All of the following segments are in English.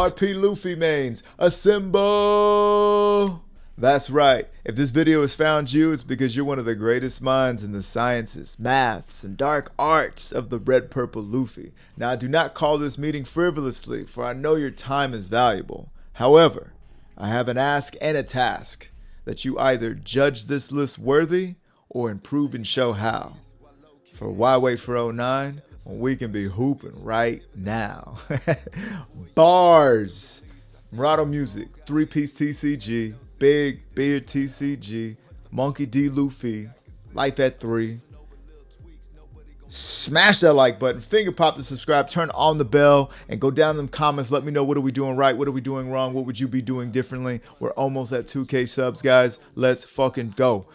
RP Luffy mains, assemble! That's right. If this video has found you, it's because you're one of the greatest minds in the sciences, maths, and dark arts of the red purple Luffy. Now, do not call this meeting frivolously, for I know your time is valuable. However, I have an ask and a task that you either judge this list worthy or improve and show how. For why wait for '09 when we can be hooping right now? Bars. Murado Music, 3-piece TCG, Big Beard TCG, Monkey D Luffy, Life at 3. Smash that like button, finger pop the subscribe, turn on the bell, and go down in the comments. Let me know, what are we doing right? What are we doing wrong? What would you be doing differently? We're almost at 2K subs, guys. Let's fucking go.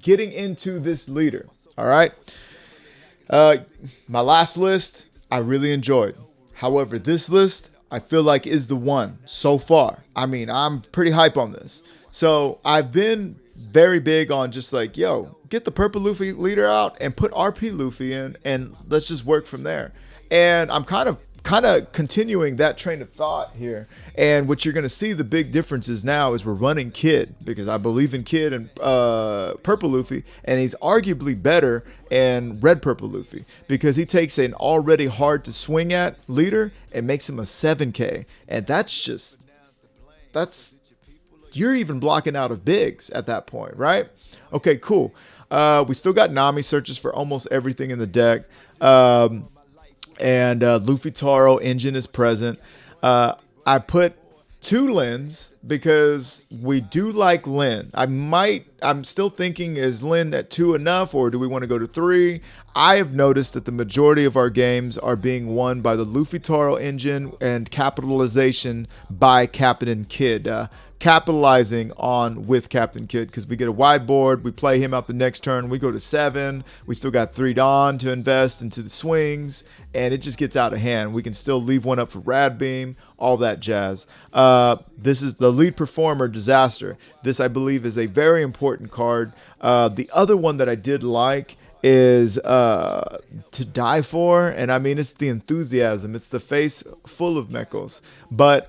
Getting into this leader. All right. My last list, I really enjoyed. However, this list, I feel like is the one so far. I mean, I'm pretty hype on this. So I've been very big on just like, yo, get the purple Luffy leader out and put RP Luffy in, and let's just work from there. And I'm kind of continuing that train of thought here. And what you're going to see, the big differences now is we're running Kid, because I believe in Kid and purple Luffy, and he's arguably better in red purple Luffy because he takes an already hard to swing at leader and makes him a 7K. And that's you're even blocking out of bigs at that point, right? Okay, cool. We still got Nami searches for almost everything in the deck. And Luffy Taro engine is present. I put 2 Lins because we do like Lin. I'm still thinking, is Lin at 2 enough, or do we want to go to 3? I have noticed that the majority of our games are being won by the Luffy Taro engine and capitalization by Captain Kid. Capitalizing on with Captain Kid, because we get a wide board, we play him out the next turn, we go to 7, we still got 3 Dawn to invest into the swings, and it just gets out of hand. We can still leave one up for Rad Beam, all that jazz. This is the lead performer, Disaster. This, I believe, is a very important card. The other one that I did like is To Die For, and I mean, it's the enthusiasm, it's the face full of Mechos, but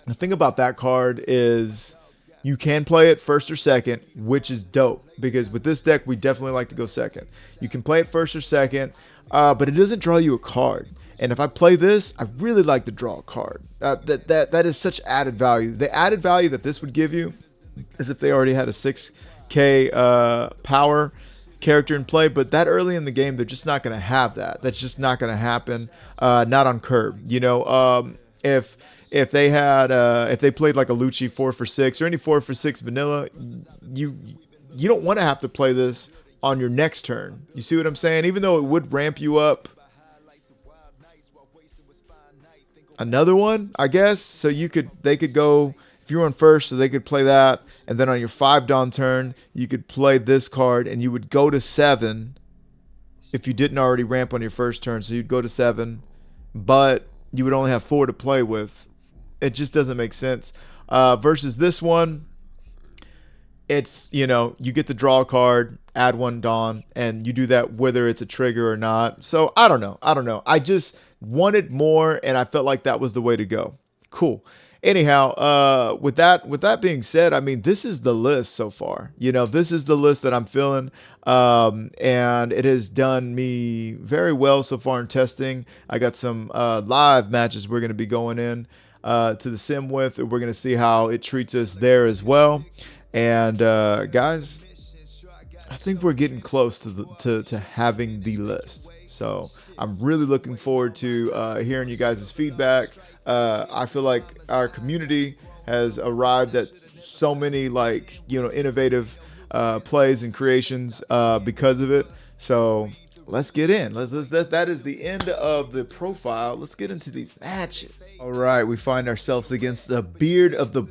the thing about that card is you can play it first or second, which is dope, because with this deck, we definitely like to go second. You can play it first or second, but it doesn't draw you a card. And if I play this, I really like to draw a card. That is such added value. The added value that this would give you is if they already had a 6K power character in play, but that early in the game, they're just not going to have that. That's just not going to happen. Not on curb. You know, if they had if they played like a Lucci 4-for-6 or any 4-for-6 vanilla, you don't want to have to play this on your next turn. You see what I'm saying? Even though it would ramp you up another one, I guess, so they could go, if you were on first, so they could play that, and then on your 5 Dawn turn, you could play this card, and you would go to 7 if you didn't already ramp on your first turn. So you'd go to 7, but you would only have 4 to play with. It just doesn't make sense. Versus this one, it's, you know, you get to draw a card, add 1 Dawn, and you do that whether it's a trigger or not. So I don't know. I just wanted more, and I felt like that was the way to go. Cool. Anyhow, with that being said, I mean, this is the list so far. You know, this is the list that I'm feeling, and it has done me very well so far in testing. I got some live matches we're going to be going in to the sim with, and we're going to see how it treats us there as well. And guys, I think we're getting close to having the list. So I'm really looking forward to hearing you guys' feedback. I feel like our community has arrived at so many, like, you know, innovative plays and creations because of it. So let's get in. That is the end of the profile. Let's get into these matches. All right, we find ourselves against the beard of the.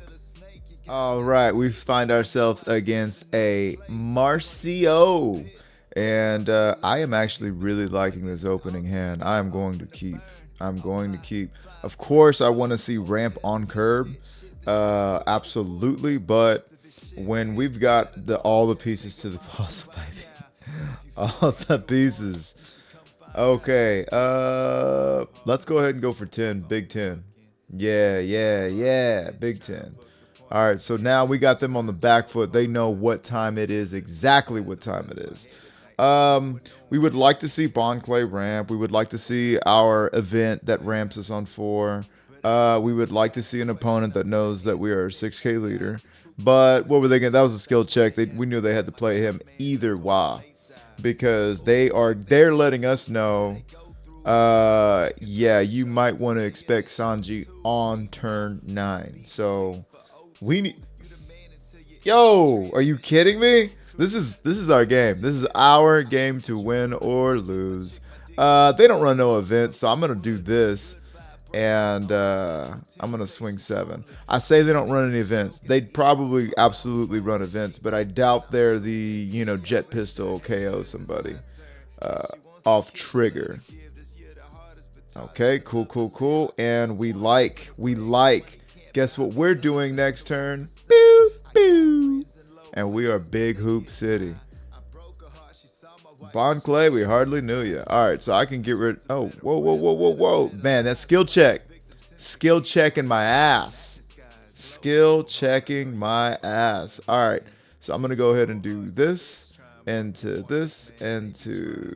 All right, we find ourselves against a Marcio, and I am actually really liking this opening hand. I'm going to keep. Of course, I want to see ramp on curb, absolutely. But when we've got all the pieces to the puzzle, baby, all the pieces. Okay, let's go ahead and go for 10, big 10. Yeah, yeah, yeah. Big 10. All right, so now we got them on the back foot. They know what time it is, exactly what time it is. We would like to see Bon Clay ramp. We would like to see our event that ramps us on 4. We would like to see an opponent that knows that we are a 6K leader. But what were they going? That was a skill check. We knew they had to play him either way because they're letting us know. Yeah, you might want to expect Sanji on turn 9. So we need. Yo, are you kidding me? This is our game. This is our game to win or lose. They don't run no events, so I'm gonna do this, and I'm gonna swing 7. I say they don't run any events. They'd probably absolutely run events, but I doubt they're the jet pistol KO somebody off trigger. Okay, cool, cool, cool. And we like. Guess what we're doing next turn? Pew, pew. And we are Big Hoop City. Bon Clay, we hardly knew you. All right, so I can get rid. Oh, whoa, whoa, whoa, whoa, whoa. Man, that skill check. Skill checking my ass. Skill checking my ass. All right, so I'm going to go ahead and do this, and to this, and to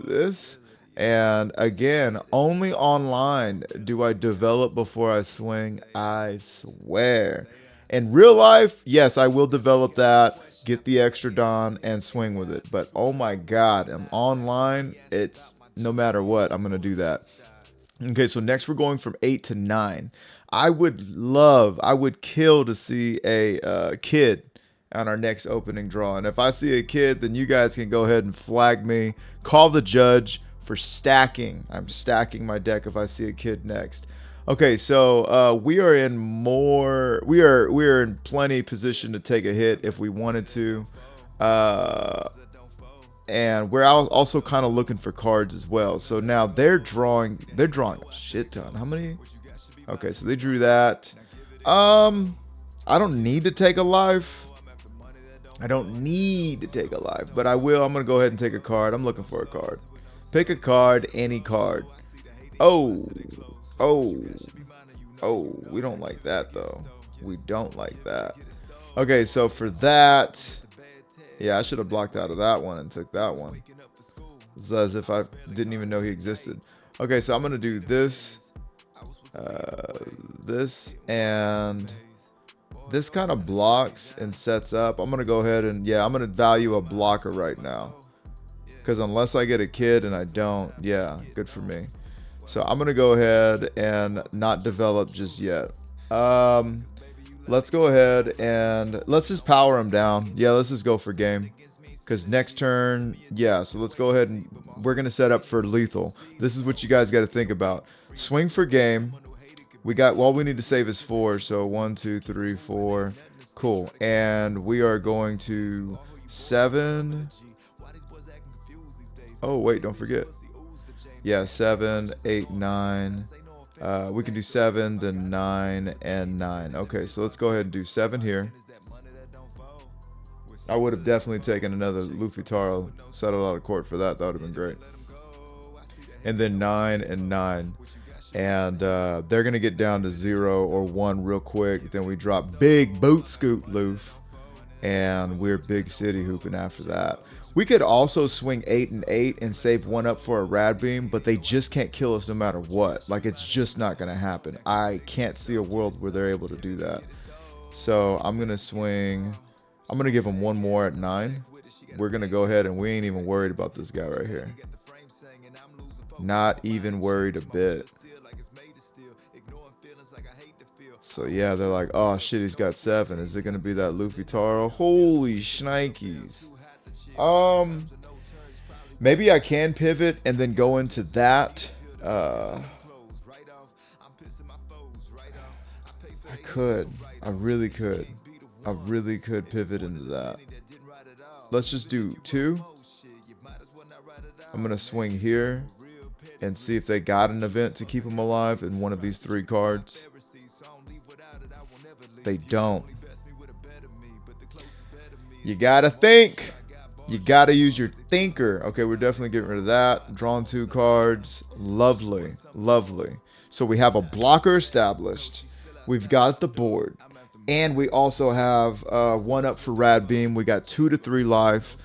this. And again, only online do I develop before I swing. I swear. In real life, yes, I will develop that, get the extra Don, and swing with it. But oh my God, I'm online. It's no matter what, I'm going to do that. Okay, so next we're going from 8 to 9. I would kill to see a kid on our next opening draw. And if I see a kid, then you guys can go ahead and flag me. Call the judge for stacking. I'm stacking my deck if I see a kid next. Okay, so we are in plenty position to take a hit if we wanted to. And we're also kind of looking for cards as well. So now they're drawing a shit ton. How many? Okay, so they drew that. I don't need to take a life. I don't need to take a life, but I will. I'm going to go ahead and take a card. I'm looking for a card. Pick a card, any card. Oh, we don't like that though. We don't like that. Okay, so for that, yeah, I should have blocked out of that one and took that one. It's as if I didn't even know he existed. Okay, so I'm gonna do this, this, and this kind of blocks and sets up. I'm gonna go ahead and I'm gonna value a blocker right now. Because unless I get a kid and I don't, yeah, good for me. So I'm going to go ahead and not develop just yet. Let's go ahead and let's just power him down. Yeah, let's just go for game. Because next turn, yeah, so let's go ahead and we're going to set up for lethal. This is what you guys got to think about. Swing for game. All we need to save is 4. So 1, 2, 3, 4. Cool. And we are going to 7. Oh, wait, don't forget. Yeah, 7, 8, 9. We can do 7, then 9, and 9. Okay, so let's go ahead and do 7 here. I would have definitely taken another Luffy Taro, settled out of court for that. That would have been great. And then 9 and 9. And they're going to get down to 0 or 1 real quick. Then we drop big boot scoot Luffy. And we're big city hooping after that. We could also swing 8 and 8 and save 1 up for a rad beam, but they just can't kill us no matter what. Like, it's just not going to happen. I can't see a world where they're able to do that. So I'm going to swing. I'm going to give them 1 more at 9. We're going to go ahead and we ain't even worried about this guy right here. Not even worried a bit. So yeah, they're like, oh shit, he's got 7. Is it going to be that Luffy Taro? Holy shnikes. Maybe I can pivot and then go into that. I could. I really could. I really could pivot into that. Let's just do 2. I'm going to swing here and see if they got an event to keep them alive in one of these 3 cards. They don't. You gotta think. You got to use your thinker. Okay, we're definitely getting rid of that. Drawn 2 cards. Lovely. Lovely. So we have a blocker established. We've got the board. And we also have 1 up for Rad Beam. We got 2 to 3 life.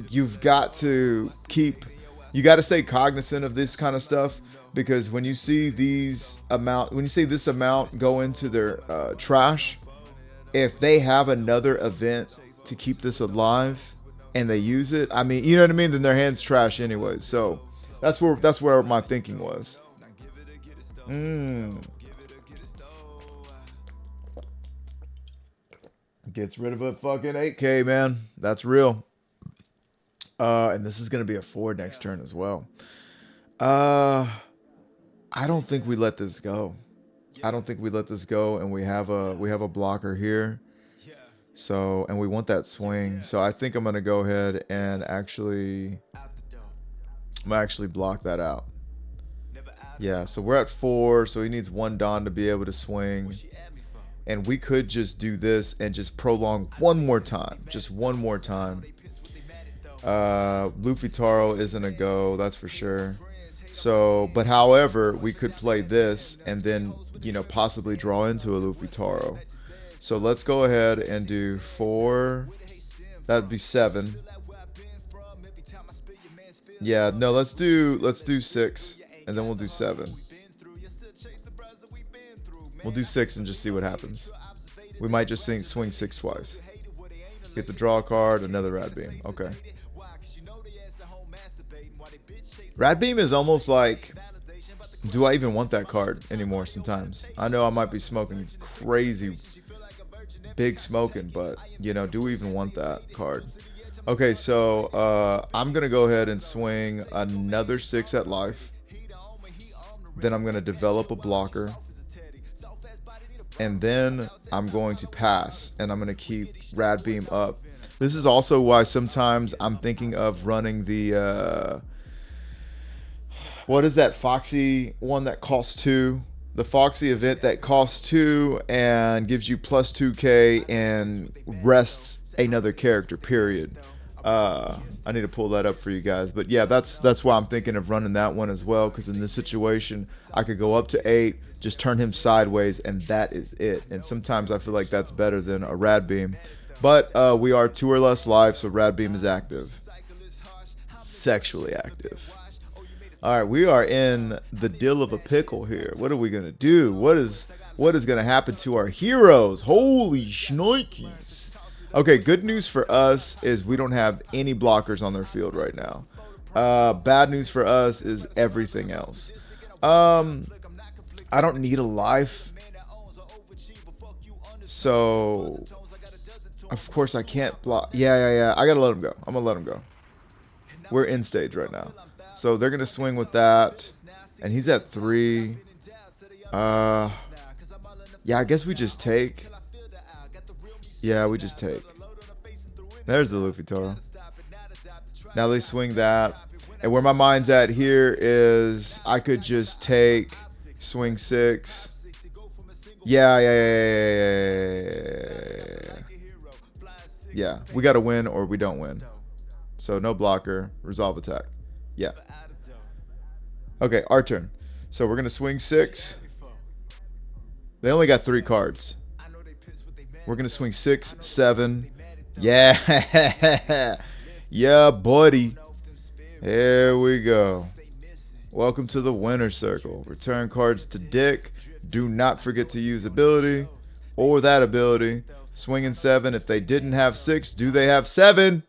You've got to keep... You got to stay cognizant of this kind of stuff. Because when you see these amount... When you see this amount go into their trash... If they have another event to keep this alive and they use it, I mean, you know what I mean, then their hand's trash anyway. So that's where my thinking was. Gets rid of a fucking 8K, man. That's real. And this is gonna be a 4 next turn as well. I don't think we let this go. I don't think we let this go, and we have a blocker here. So, and we want that swing. So I think I'm gonna go ahead and actually block that out. Yeah, so we're at 4, so he needs 1 Don to be able to swing. And we could just do this and just prolong one more time. Just one more time. Luffy Taro isn't a go, that's for sure. So, but however, we could play this and then, you know, possibly draw into a Luffy Taro. So let's go ahead and do 4. That'd be 7. Yeah, no, let's do 6, and then we'll do 7. We'll do 6 and just see what happens. We might just swing 6 twice. Get the draw card, another Rad Beam. Okay. Rad Beam is almost like, do I even want that card anymore sometimes? I know I might be smoking crazy big smoking, but, you know, do we even want that card? Okay, so I'm going to go ahead and swing another 6 at life. Then I'm going to develop a blocker. And then I'm going to pass, and I'm going to keep Rad Beam up. This is also why sometimes I'm thinking of running the... what is that Foxy one that costs 2? The Foxy event that costs 2 and gives you plus 2k and rests another character, period. I need to pull that up for you guys. But yeah, that's why I'm thinking of running that one as well. Because in this situation, I could go up to 8, just turn him sideways, and that is it. And sometimes I feel like that's better than a Rad Beam. But we are 2 or less live, so Rad Beam is active. Sexually active. Alright, we are in the dill of a pickle here. What are we going to do? What is going to happen to our heroes? Holy shnikes. Okay, good news for us is we don't have any blockers on their field right now. Bad news for us is everything else. I don't need a life. So, of course I can't block. Yeah. I got to let him go. I'm going to let him go. We're in stage right now. So they're going to swing with that. And he's at 3. Yeah, I guess we just take. Yeah, we just take. There's the Luffy Toro. Now they swing that. And where my mind's at here is I could just take, swing 6. Yeah. Yeah, we got to win or we don't win. So no blocker, resolve attack. Yeah. Okay, our turn. So we're going to swing 6. They only got 3 cards. We're going to swing 6, 7. Yeah. Yeah, buddy. Here we go. Welcome to the winner's circle. Return cards to Dick. Do not forget to use ability or that ability. Swinging 7. If they didn't have 6, do they have 7?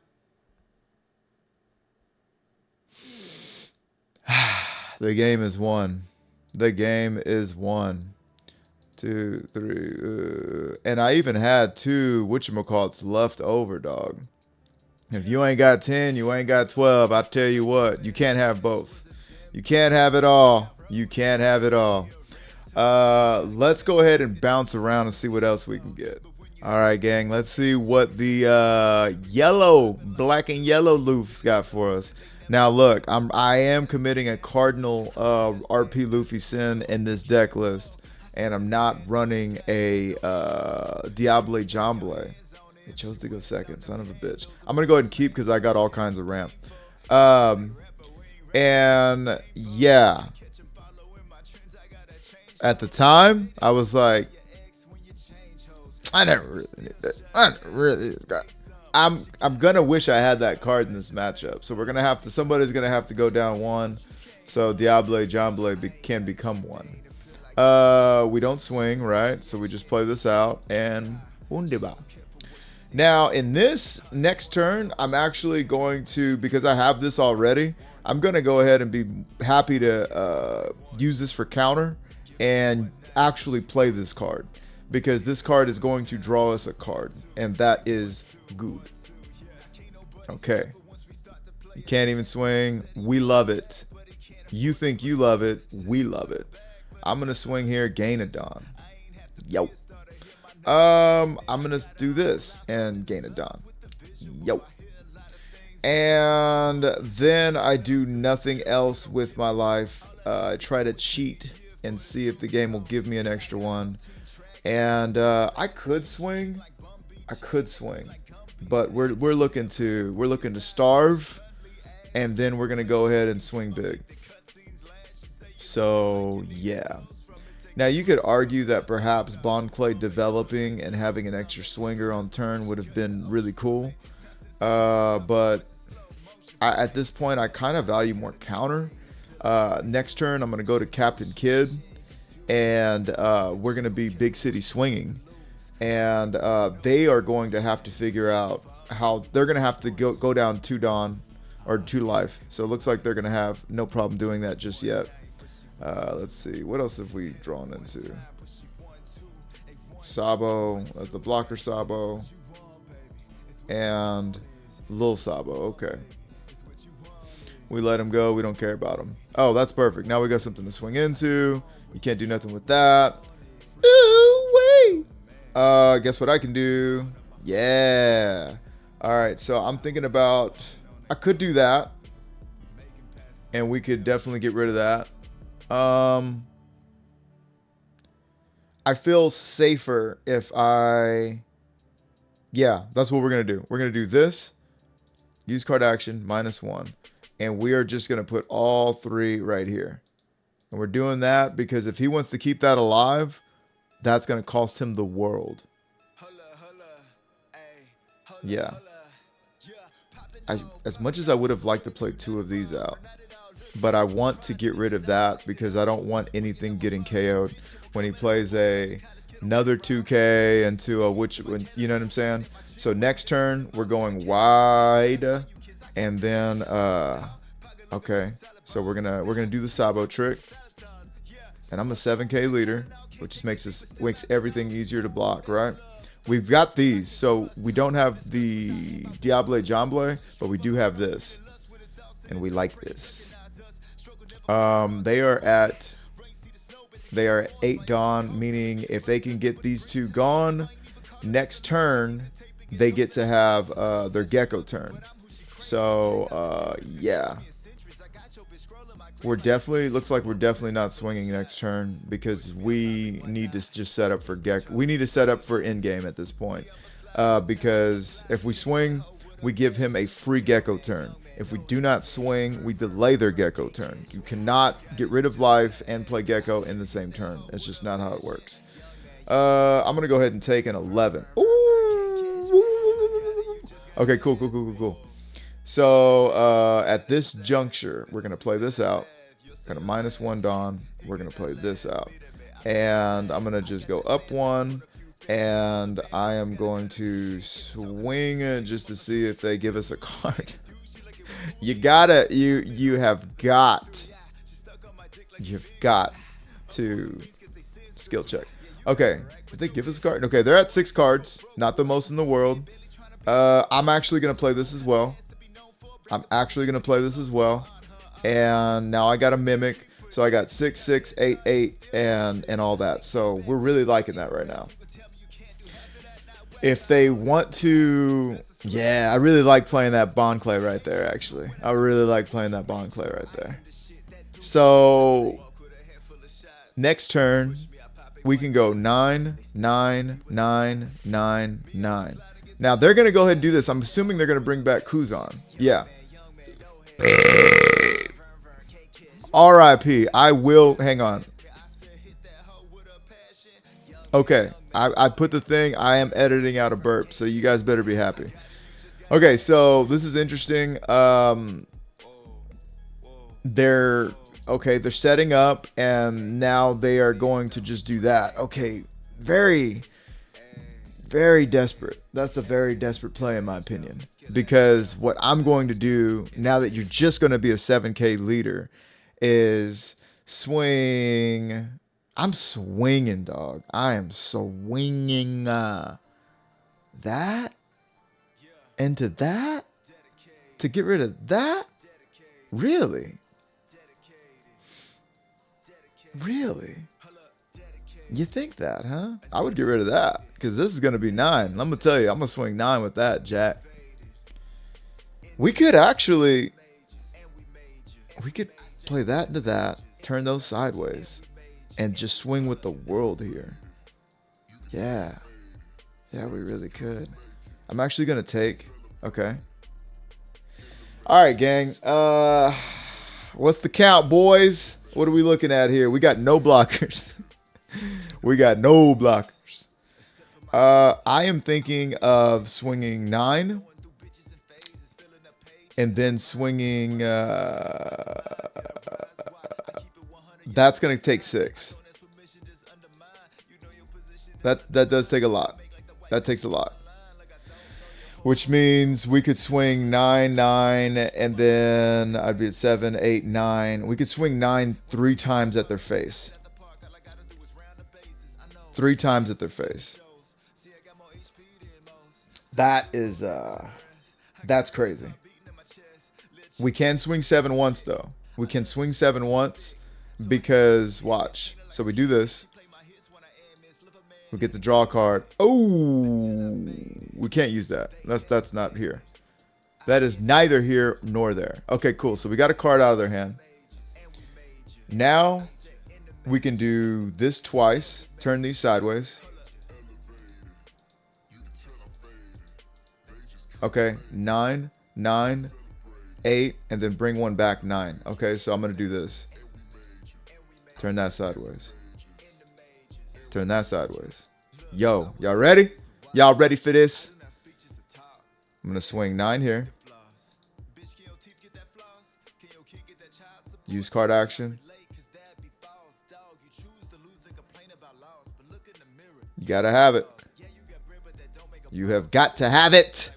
The game is won. The game is won. 2, 3, and I even had 2 whatchamacallits left over, dog. If you ain't got 10, you ain't got 12. I tell you what, you can't have both. You can't have it all. You can't have it all. Let's go ahead and bounce around and see what else we can get. All right, gang. Let's see what the black and yellow Luffy's got for us. Now, look, I am committing a cardinal RP Luffy sin in this deck list. And I'm not running a Diable Jamble. It chose to go second. Son of a bitch. I'm going to go ahead and keep because I got all kinds of ramp. And yeah. At the time, I was like, I never really need that. I never really got. I'm gonna wish I had that card in this matchup. So we're gonna have to. Somebody's gonna have to go down one, so Diable Jamble can become one. We don't swing, right? So we just play this out and Undiba. Now in this next turn, I'm actually going to, because I have this already, I'm gonna go ahead and be happy to use this for counter and actually play this card, because this card is going to draw us a card, and that is good. Okay. You can't even swing. We love it. You think you love it. We love it. I'm going to swing here, gain a Don. Yo. I'm going to do this and gain a Don. Yo. And then I do nothing else with my life. I try to cheat and see if the game will give me an extra one. And I could swing. But we're looking to starve, and then we're gonna go ahead and swing big. So yeah. Now you could argue that perhaps Bond Clay developing and having an extra swinger on turn would have been really cool. But at this point, I kind of value more counter. Next turn, I'm gonna go to Captain Kidd, and we're gonna be big city swinging. And they are going to have to figure out how they're going to have to go down 2 Dawn or 2 life. So it looks like they're going to have no problem doing that just yet. Let's see. What else have we drawn into? Sabo, the blocker Sabo, and Lil Sabo. Okay. We let him go. We don't care about him. Oh, that's perfect. Now we got something to swing into. You can't do nothing with that. Guess what I can do? Yeah. All right. So I'm thinking about, I could do that, and we could definitely get rid of that. I feel safer if yeah, that's what we're going to do. We're going to do this, use card action, -1. And we are just going to put all 3 right here. And we're doing that because if he wants to keep that alive, that's going to cost him the world. Yeah. As much as I would have liked to play 2 of these out, but I want to get rid of that because I don't want anything getting KO'd when he plays another 2K into you know what I'm saying? So next turn, we're going wide, and then, okay. So we're gonna do the Sabo trick, and I'm a 7K leader, which just makes everything easier to block, right? We've got these, so we don't have the Diable Jamble, but we do have this, and we like this. They are at 8 Dawn, meaning if they can get these 2 gone, next turn they get to have their Gecko turn. So yeah. Looks like we're definitely not swinging next turn because we need to just set up for Gecko. We need to set up for endgame at this point. Because if we swing, we give him a free Gecko turn. If we do not swing, we delay their Gecko turn. You cannot get rid of life and play Gecko in the same turn. It's just not how it works. I'm going to go ahead and take an 11. Ooh. Okay, cool. So at this juncture, we're going to play this out. Got a -1 Dawn. We're going to play this out. And I'm going to just go up 1. And I am going to swing just to see if they give us a card. You have got to skill check. Okay, did they give us a card? Okay, they're at 6 cards. Not the most in the world. I'm actually going to play this as well. And now I got a Mimic. So I got 6, 6, 8, 8, and all that. So we're really liking that right now. If they want to, yeah, I really like playing that Bond Clay right there, actually. I really like playing that Bond Clay right there. So next turn, we can go 9, 9, 9, 9, 9. Now they're gonna go ahead and do this. I'm assuming they're gonna bring back Kuzan. Yeah. R.I.P. I will. Hang on. Okay. I put the thing. I am editing out a burp, so you guys better be happy. Okay, so this is interesting. They're setting up, and now they are going to just do that. Okay, very, very desperate. That's a very desperate play in my opinion, because what I'm going to do now that you're just going to be a 7K leader is swing. I'm swinging, dog. I am swinging that into that to get rid of that. Really? Really? You think that, huh? I would get rid of that because this is going to be 9. I'm going to tell you, I'm going to swing 9 with that, Jack. We could actually, we could play that into that, turn those sideways, and just swing with the world here. Yeah. Yeah, we really could. I'm actually going to take, okay. All right, gang. What's the count, boys? What are we looking at here? We got no blockers. We got no blockers. I am thinking of swinging 9 and then swinging. That's going to take 6. That does take a lot. That takes a lot. Which means we could swing 9, 9, and then I'd be at 7, 8, 9. We could swing 9 3 times at their face. 3 times at their face. That is, that's crazy. We can swing 7 once, though. We can swing 7 once because, watch. So we do this. We get the draw card. Oh, we can't use that. That's not here. That is neither here nor there. Okay, cool. So we got a card out of their hand. Now we can do this twice. Turn these sideways. Okay, 9, 9, 8, and then bring one back 9. Okay, so I'm gonna do this. Turn that sideways. Turn that sideways. Yo, y'all ready? Y'all ready for this? I'm going to swing 9 here. Use card action. You got to have it. You have got to have it.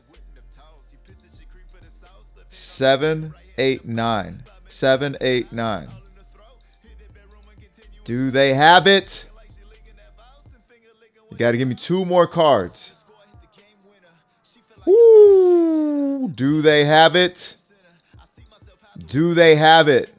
7, 8, 9. 7, 8, 9. Do they have it? You got to give me 2 more cards. Woo! Do they have it? Do they have it?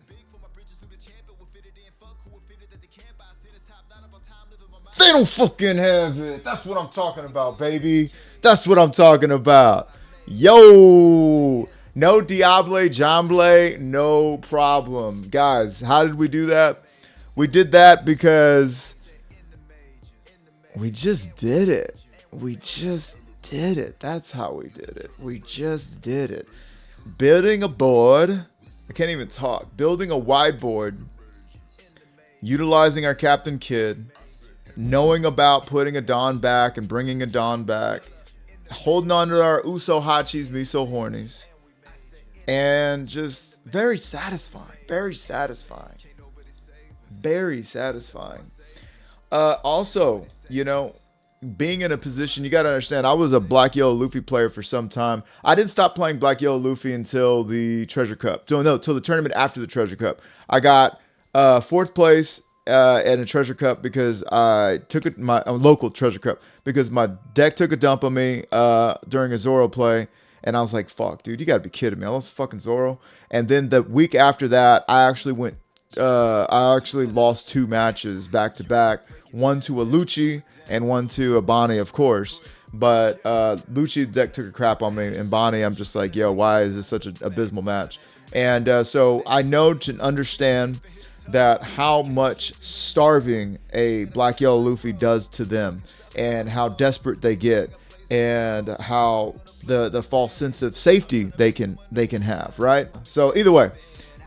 They don't fucking have it. That's what I'm talking about, baby. That's what I'm talking about. Yo! No Diable Jamble, no problem. Guys, how did we do that? We did that because we just did it. We just did it. That's how we did it. We just did it. Building a board. I can't even talk. Building a whiteboard. Utilizing our Captain Kid. Knowing about putting a Don back and bringing a Don back. Holding on to our Uso Hachis, Miso Hornies. And just very satisfying. Very satisfying. Very satisfying. Also, you know, being in a position, you got to understand, I was a Black Yellow Luffy player for some time. I didn't stop playing Black Yellow Luffy until the Treasure Cup. No, till the tournament after the Treasure Cup. I got 4th place in a Treasure Cup because I took it, my local Treasure Cup, because my deck took a dump on me during a Zoro play. And I was like, fuck, dude, you got to be kidding me. I lost fucking Zoro. And then the week after that, I actually lost 2 matches back to back. One to a Lucci and one to a Bonnie, of course. But Lucci deck took a crap on me, and Bonnie, I'm just like, yo, why is this such an abysmal match? And so I know to understand that how much starving a Black Yellow Luffy does to them and how desperate they get. and how the false sense of safety they can have, right? So either way,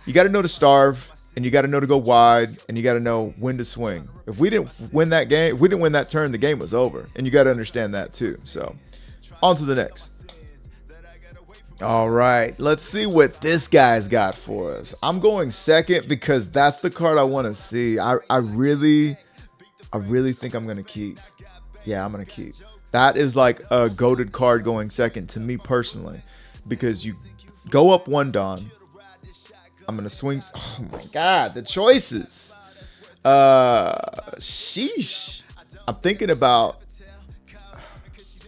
you got to know to starve, and you got to know to go wide, and you got to know when to swing. If we didn't win that game, if we didn't win that turn, the game was over, and you got to understand that too. So on to the next. All right, let's see what this guy's got for us. I'm going second because that's the card I want to see. I really think I'm gonna keep. Yeah, I'm gonna keep. That is like a goated card going second to me personally, because you go up one Don. I'm gonna swing. Oh my God, the choices. Sheesh. I'm thinking about.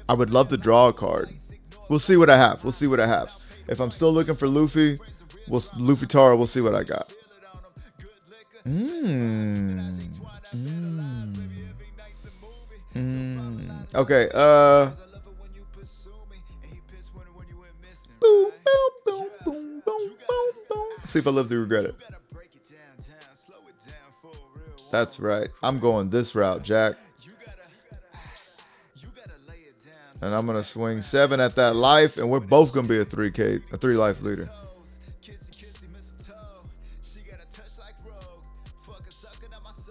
I would love to draw a card. We'll see what I have. We'll see what I have. If I'm still looking for Luffy, Luffy Taro. We'll see what I got. Okay. Boom, boom, boom, boom, boom, boom. See if I live to regret it. That's right. I'm going this route, Jack. And I'm gonna swing 7 at that life, and we're both gonna be a 3 life leader.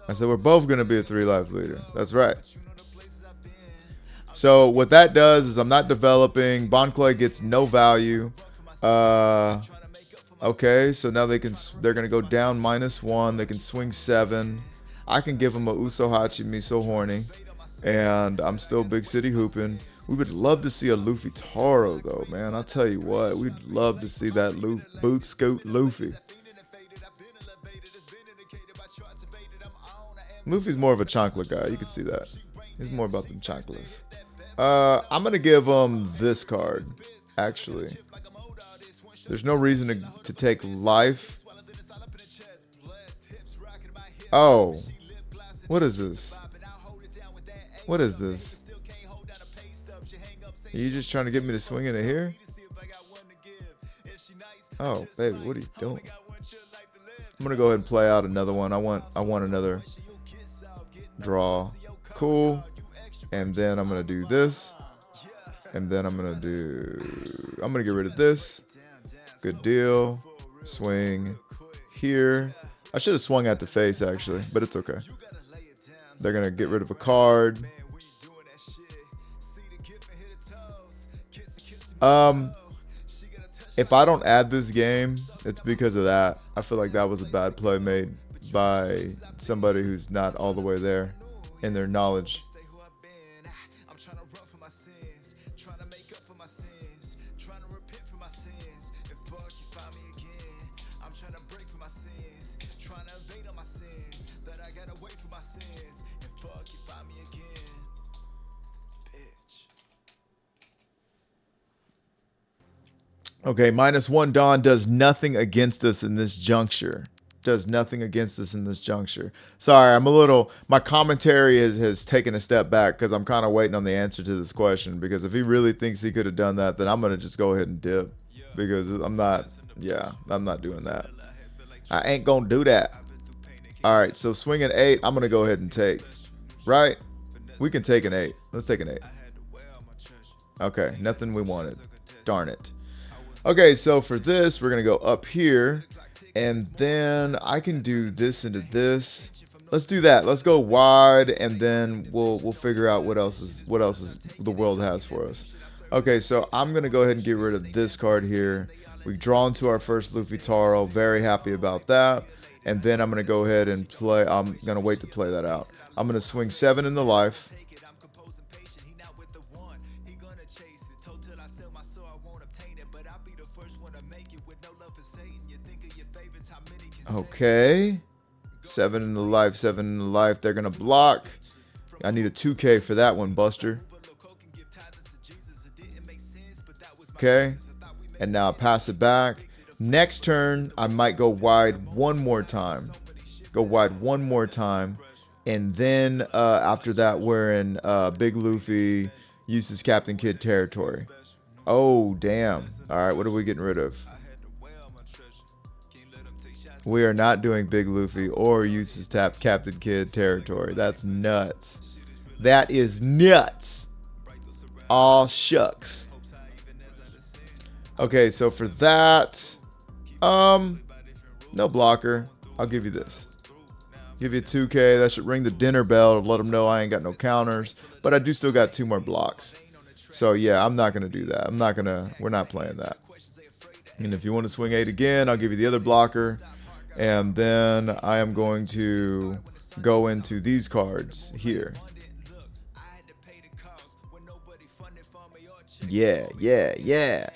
I said we're both gonna be a 3 life leader. That's right. So what that does is I'm not developing. Bon Clay gets no value. Okay, so now they're gonna go down -1. They can swing 7. I can give them a Usohachi Me So Horny, and I'm still Big City hooping. We would love to see a Luffy Taro though, man. I'll tell you what, we'd love to see that boot scoot Luffy. Luffy's more of a chocolate guy. You can see that. He's more about the chocolates. I'm gonna give him this card. Actually, there's no reason to take life. Oh, what is this? What is this? Are you just trying to get me to swing into here? Oh, baby, what are you doing? I'm gonna go ahead and play out another one. I want another draw. Cool. And then I'm gonna do this. And then I'm gonna get rid of this. Good deal. Swing here. I should have swung at the face actually, but it's okay. They're gonna get rid of a card. If I don't add this game, it's because of that. I feel like that was a bad play made by somebody who's not all the way there in their knowledge. Okay, -1 Dawn does nothing against us in this juncture. Does nothing against us in this juncture. Sorry, my commentary has taken a step back because I'm kind of waiting on the answer to this question, because if he really thinks he could have done that, then I'm going to just go ahead and dip, because I'm not doing that. I ain't going to do that. All right, so swing an 8, I'm going to go ahead and take. Right? We can take an 8. Let's take an 8. Okay, nothing we wanted. Darn it. Okay, so for this, we're gonna go up here, and then I can do this into this. Let's do that. Let's go wide, and then we'll figure out what else is the world has for us. Okay, so I'm gonna go ahead and get rid of this card here. We draw into our first Luffy Taro. Very happy about that. And then I'm gonna go ahead and play. I'm gonna wait to play that out. I'm gonna swing 7 in the life. Okay, 7 in the life, 7 in the life. They're gonna block. I need a 2K for that one, Buster. Okay, and now pass it back. Next turn, I might go wide one more time. And then after that, we're in Big Luffy uses Captain Kid territory. Oh, damn. All right, what are we getting rid of? We are not doing Big Luffy or uses Captain Kid territory. That's nuts. That is nuts. Aw, shucks. Okay, so for that, no blocker. I'll give you this. Give you a 2K. That should ring the dinner bell to let them know I ain't got no counters. But I do still got 2 more blocks. So yeah, I'm not gonna do that. We're not playing that. And if you want to swing 8 again, I'll give you the other blocker. And then I am going to go into these cards here. Yeah.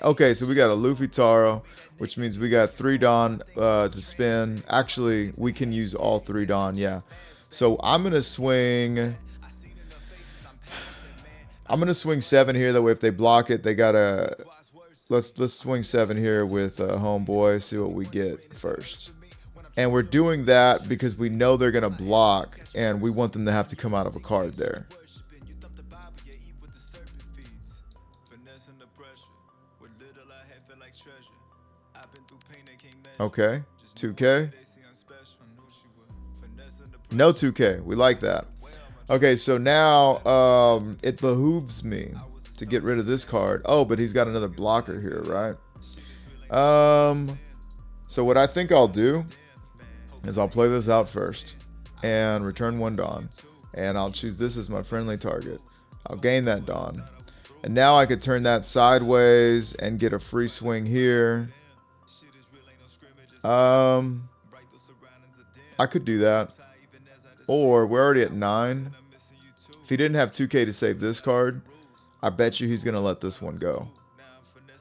Okay, so we got a Luffy Taro, which means we got 3 Dawn to spin. Actually, we can use all 3 Dawn, yeah. So I'm gonna swing 7 here. That way, if they block it, they gotta. Let's swing 7 here with Homeboy. See what we get first. And we're doing that because we know they're gonna block, and we want them to have to come out of a card there. Okay, 2K. No 2K. We like that. Okay, so now it behooves me to get rid of this card. Oh, but he's got another blocker here, right? So what I think I'll do is I'll play this out first and return 1 Dawn. And I'll choose this as my friendly target. I'll gain that Dawn. And now I could turn that sideways and get a free swing here. I could do that. Or we're already at 9. If he didn't have 2K to save this card, I bet you he's going to let this one go.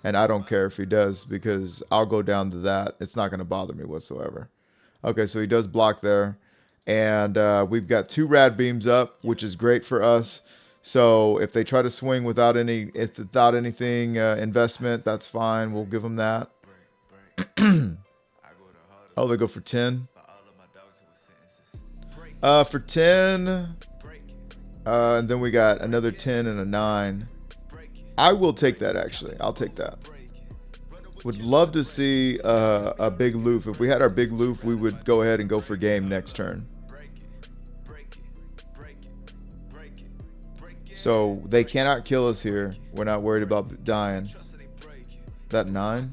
And I don't care if he does, because I'll go down to that. It's not going to bother me whatsoever. Okay, so he does block there. And we've got 2 rad beams up, which is great for us. So if they try to swing without anything investment, that's fine. We'll give them that. Oh, they go for 10. For 10. And then we got another 10 and a 9. I will take that, actually. I'll take that. Would love to see a big loof. If we had our big loof, we would go ahead and go for game next turn. So they cannot kill us here. We're not worried about dying. That 9?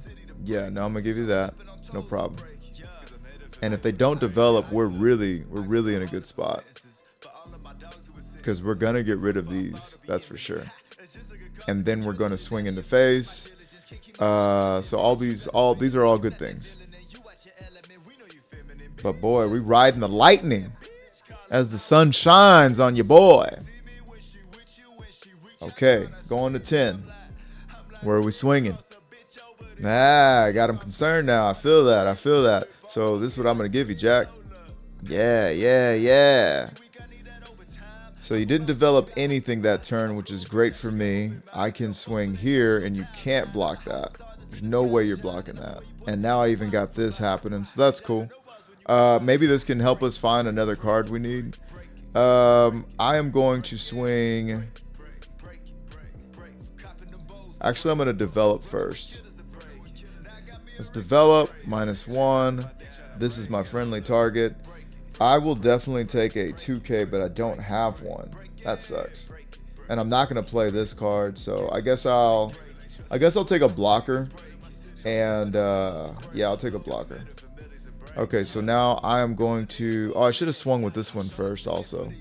Yeah, no, I'm gonna give you that. No problem. And if they don't develop, we're really in a good spot, because we're gonna get rid of these. That's for sure. And then we're gonna swing into phase. So these are all good things. But boy, we riding the lightning as the sun shines on your boy. Okay, going to 10. Where are we swinging? I got him concerned now. I feel that. So this is what I'm going to give you, Jack. Yeah. So you didn't develop anything that turn, which is great for me. I can swing here, and you can't block that. There's no way you're blocking that. And now I even got this happening, so that's cool. Maybe this can help us find another card we need. I am going to swing... Actually, I'm going to develop first. Let's develop. -1. This is my friendly target. I will definitely take a 2K, but I don't have one. That sucks. And I'm not going to play this card, so I guess I'll take a blocker. And yeah, I'll take a blocker. Okay, so now I am going to... Oh, I should have swung with this one first also.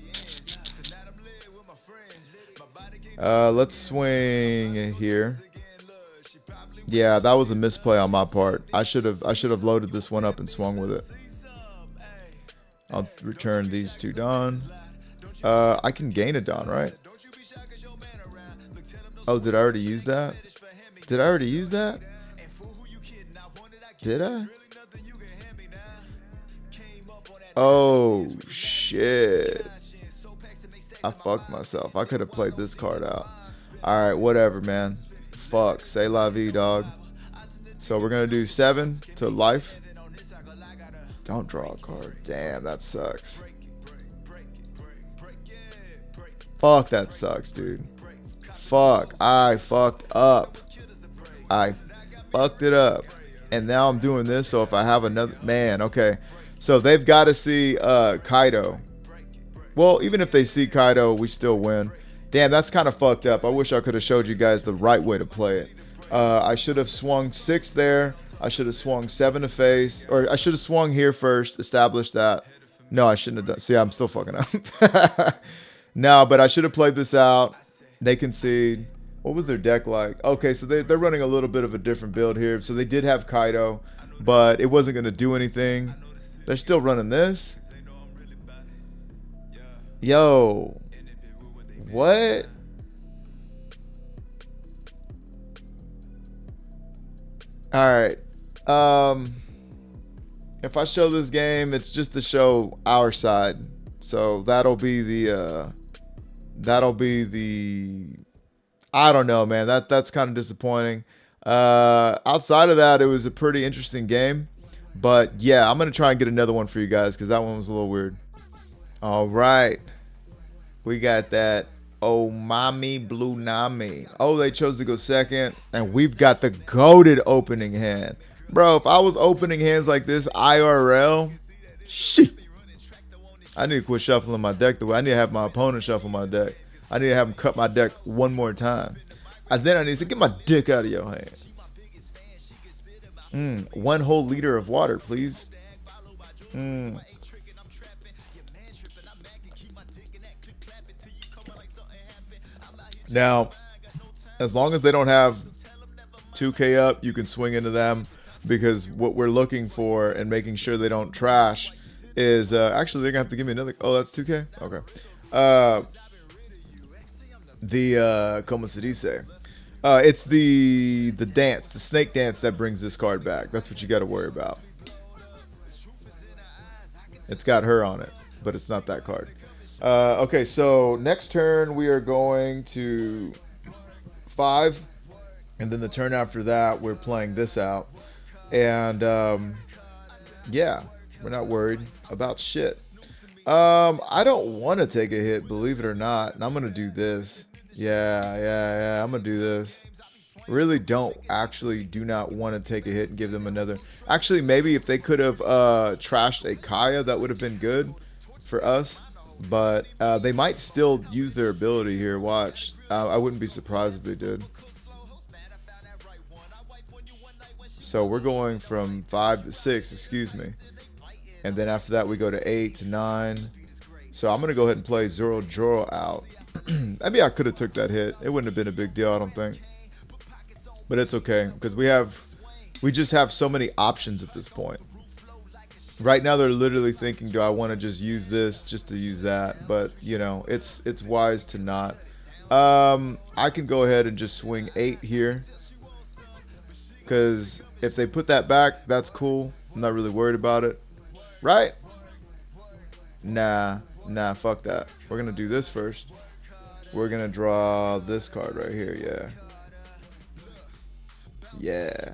Let's swing here. Yeah, that was a misplay on my part. I should have loaded this one up and swung with it. I'll return these 2 Dawn. I can gain a Dawn, right? Oh, did I already use that? Did I? Oh, shit. I fucked myself. I could have played this card out. Alright, whatever, man. Fuck. Say la vie, dog. So we're going to do 7 to life. Don't draw a card. Damn, that sucks. Fuck, that sucks, dude. Fuck. I fucked up. I fucked it up. And now I'm doing this, so if I have another... Man, okay. So they've got to see Kaido. Well, even if they see Kaido, we still win. Damn, that's kind of fucked up. I wish I could have showed you guys the right way to play it. I should have swung 6 there. I should have swung 7 to face. Or I should have swung here first, established that. No, I shouldn't have done. See, I'm still fucking up. No, but I should have played this out. They concede. What was their deck like? Okay, so they're running a little bit of a different build here. So they did have Kaido, but it wasn't going to do anything. They're still running this. Yo. What? Alright. If I show this game, it's just to show our side. So that'll be the I don't know, man. That's kind of disappointing. Outside of that, it was a pretty interesting game. But yeah, I'm gonna try and get another one for you guys because that one was a little weird. All right. We got that Omami Blue Nami. Oh, they chose to go second. And we've got the goated opening hand. Bro, if I was opening hands like this IRL, shit. I need to quit shuffling my deck the way I need to have my opponent shuffle my deck. I need to have him cut my deck one more time. And then I need to get my dick out of your hand. 1 whole liter of water, please. Now, as long as they don't have 2K up, you can swing into them because what we're looking for and making sure they don't trash is actually they're gonna have to give me another. Oh, that's 2K. Okay. Como se dice? It's the dance, the snake dance that brings this card back. That's what you got to worry about. It's got her on it, but it's not that card. Okay, so next turn we are going to 5, and then the turn after that we're playing this out, and yeah, we're not worried about shit. I don't want to take a hit, believe it or not, and I'm gonna do this. Yeah, I'm gonna do this. Really do not want to take a hit and give them another. Actually, maybe if they could have trashed a Kaya, that would have been good for us. But they might still use their ability here. Watch. I wouldn't be surprised if they did. So we're going from 5 to 6, excuse me. And then after that, we go to 8 to 9. So I'm going to go ahead and play Zoro Joro out. Maybe I could have took that hit. It wouldn't have been a big deal, I don't think. But it's okay, because we just have so many options at this point. Right now, they're literally thinking, do I want to just use this just to use that? But, you know, it's wise to not. I can go ahead and just swing 8 here. Because if they put that back, that's cool. I'm not really worried about it. Right? Nah, fuck that. We're going to do this first. We're going to draw this card right here, yeah.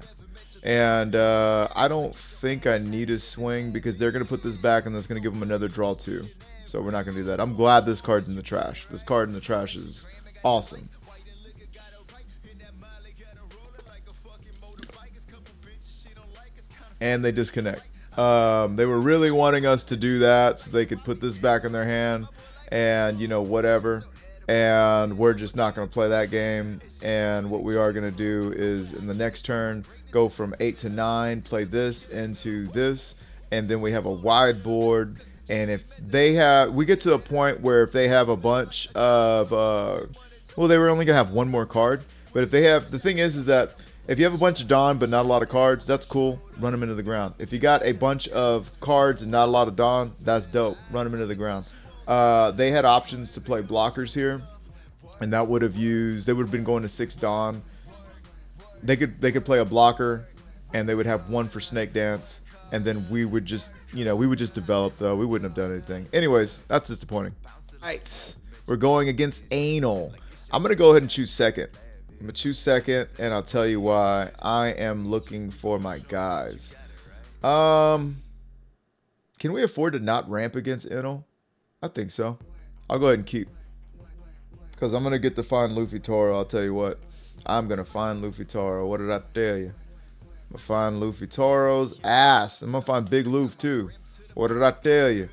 And I don't think I need a swing because they're going to put this back and that's going to give them another draw too. So we're not going to do that. I'm glad this card's in the trash. This card in the trash is awesome. And they disconnect. They were really wanting us to do that so they could put this back in their hand and, you know, whatever. And we're just not going to play that game. And what we are going to do is in the next turn, go from 8 to 9, play this into this. And then we have a wide board. And if they have, we get to a point where if they have a bunch of, well, they were only going to have one more card. But if they have, the thing is that if you have a bunch of Dawn but not a lot of cards, that's cool. Run them into the ground. If you got a bunch of cards and not a lot of Dawn, that's dope. Run them into the ground. They had options to play blockers here, and that would have used. They would have been going to 6 Dawn. They could play a blocker, and they would have 1 for Snake Dance, and then we would just, you know, we would just develop though. We wouldn't have done anything. Anyways, that's disappointing. Right, we're going against Anal. I'm gonna go ahead and choose second. I'm gonna choose second, and I'll tell you why. I am looking for my guys. Can we afford to not ramp against Anal? I think so. I'll go ahead and keep. Because I'm going to get to find Luffy Toro. I'll tell you what. I'm going to find Luffy Toro. What did I tell you? I'm going to find Luffy Toro's ass. I'm going to find Big Luffy too. What did I tell you?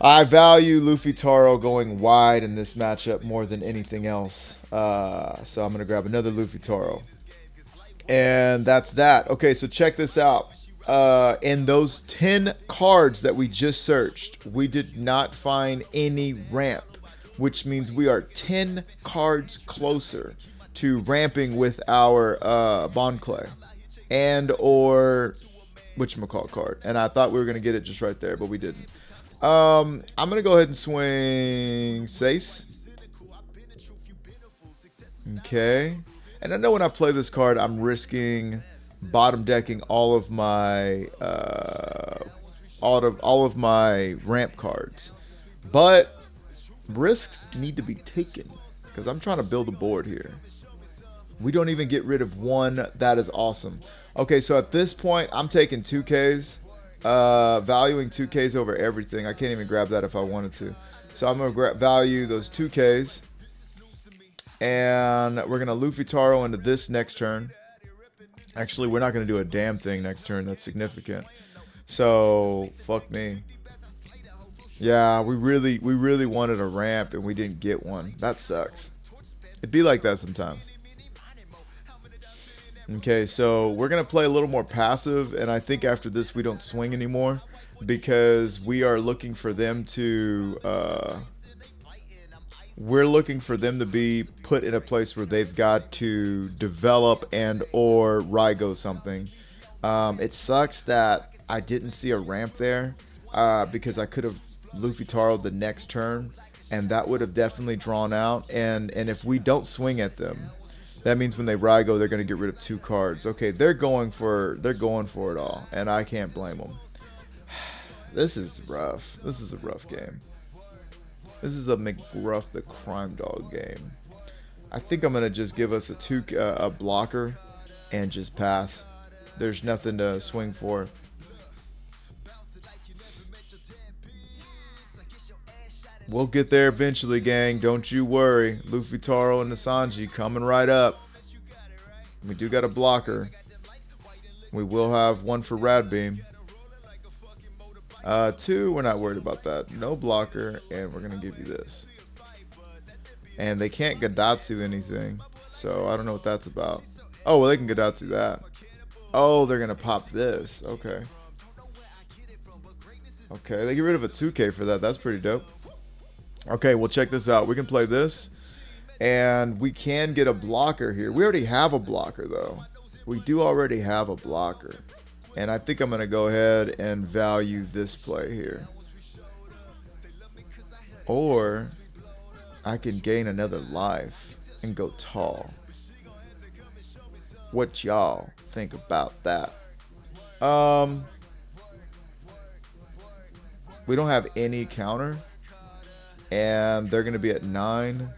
I value Luffy Taro going wide in this matchup more than anything else. So I'm going to grab another Luffy Taro. And that's that. Okay, so check this out. In those 10 cards that we just searched, we did not find any ramp, which means we are 10 cards closer to ramping with our Bond Clay and or whatchamacallit card. And I thought we were going to get it just right there, but we didn't. I'm going to go ahead and swing Sace. Okay. And I know when I play this card, I'm risking bottom decking all of my ramp cards. But risks need to be taken because I'm trying to build a board here. We don't even get rid of one. That is awesome. Okay, so at this point, I'm taking 2Ks. Valuing 2Ks over everything. I can't even grab that if I wanted to. So I'm going to value those 2Ks. And we're going to Luffy Taro into this next turn. Actually, we're not going to do a damn thing next turn. That's significant. So, fuck me. Yeah, we really wanted a ramp and we didn't get one. That sucks. It'd be like that sometimes. Okay, so we're going to play a little more passive. And I think after this, we don't swing anymore. Because we are looking for them to... we're looking for them to be put in a place where they've got to develop and or Rygo something. It sucks that I didn't see a ramp there because I could have Luffy Taro the next turn and that would have definitely drawn out. And if we don't swing at them, that means when they Rygo, they're going to get rid of 2 cards. Okay, they're going for it all, and I can't blame them. This is rough. This is a rough game. This is a McGruff the Crime Dog game. I think I'm gonna just give us a blocker and just pass. There's nothing to swing for. We'll get there eventually, gang. Don't you worry. Luffy Taro and the Sanji coming right up. We do got a blocker. We will have one for Rad Beam. 2, we're not worried about that. No blocker, and we're gonna give you this. And they can't Gadatsu anything, so I don't know what that's about. Oh, well, they can Gadatsu that. Oh, they're gonna pop this. Okay. Okay, they get rid of a 2K for that. That's pretty dope. Okay, well, check this out. We can play this, and we can get a blocker here. We already have a blocker, though. We do already have a blocker. And I think I'm going to go ahead and value this play here. Or I can gain another life and go tall. What y'all think about that? We don't have any counter. And they're going to be at 9.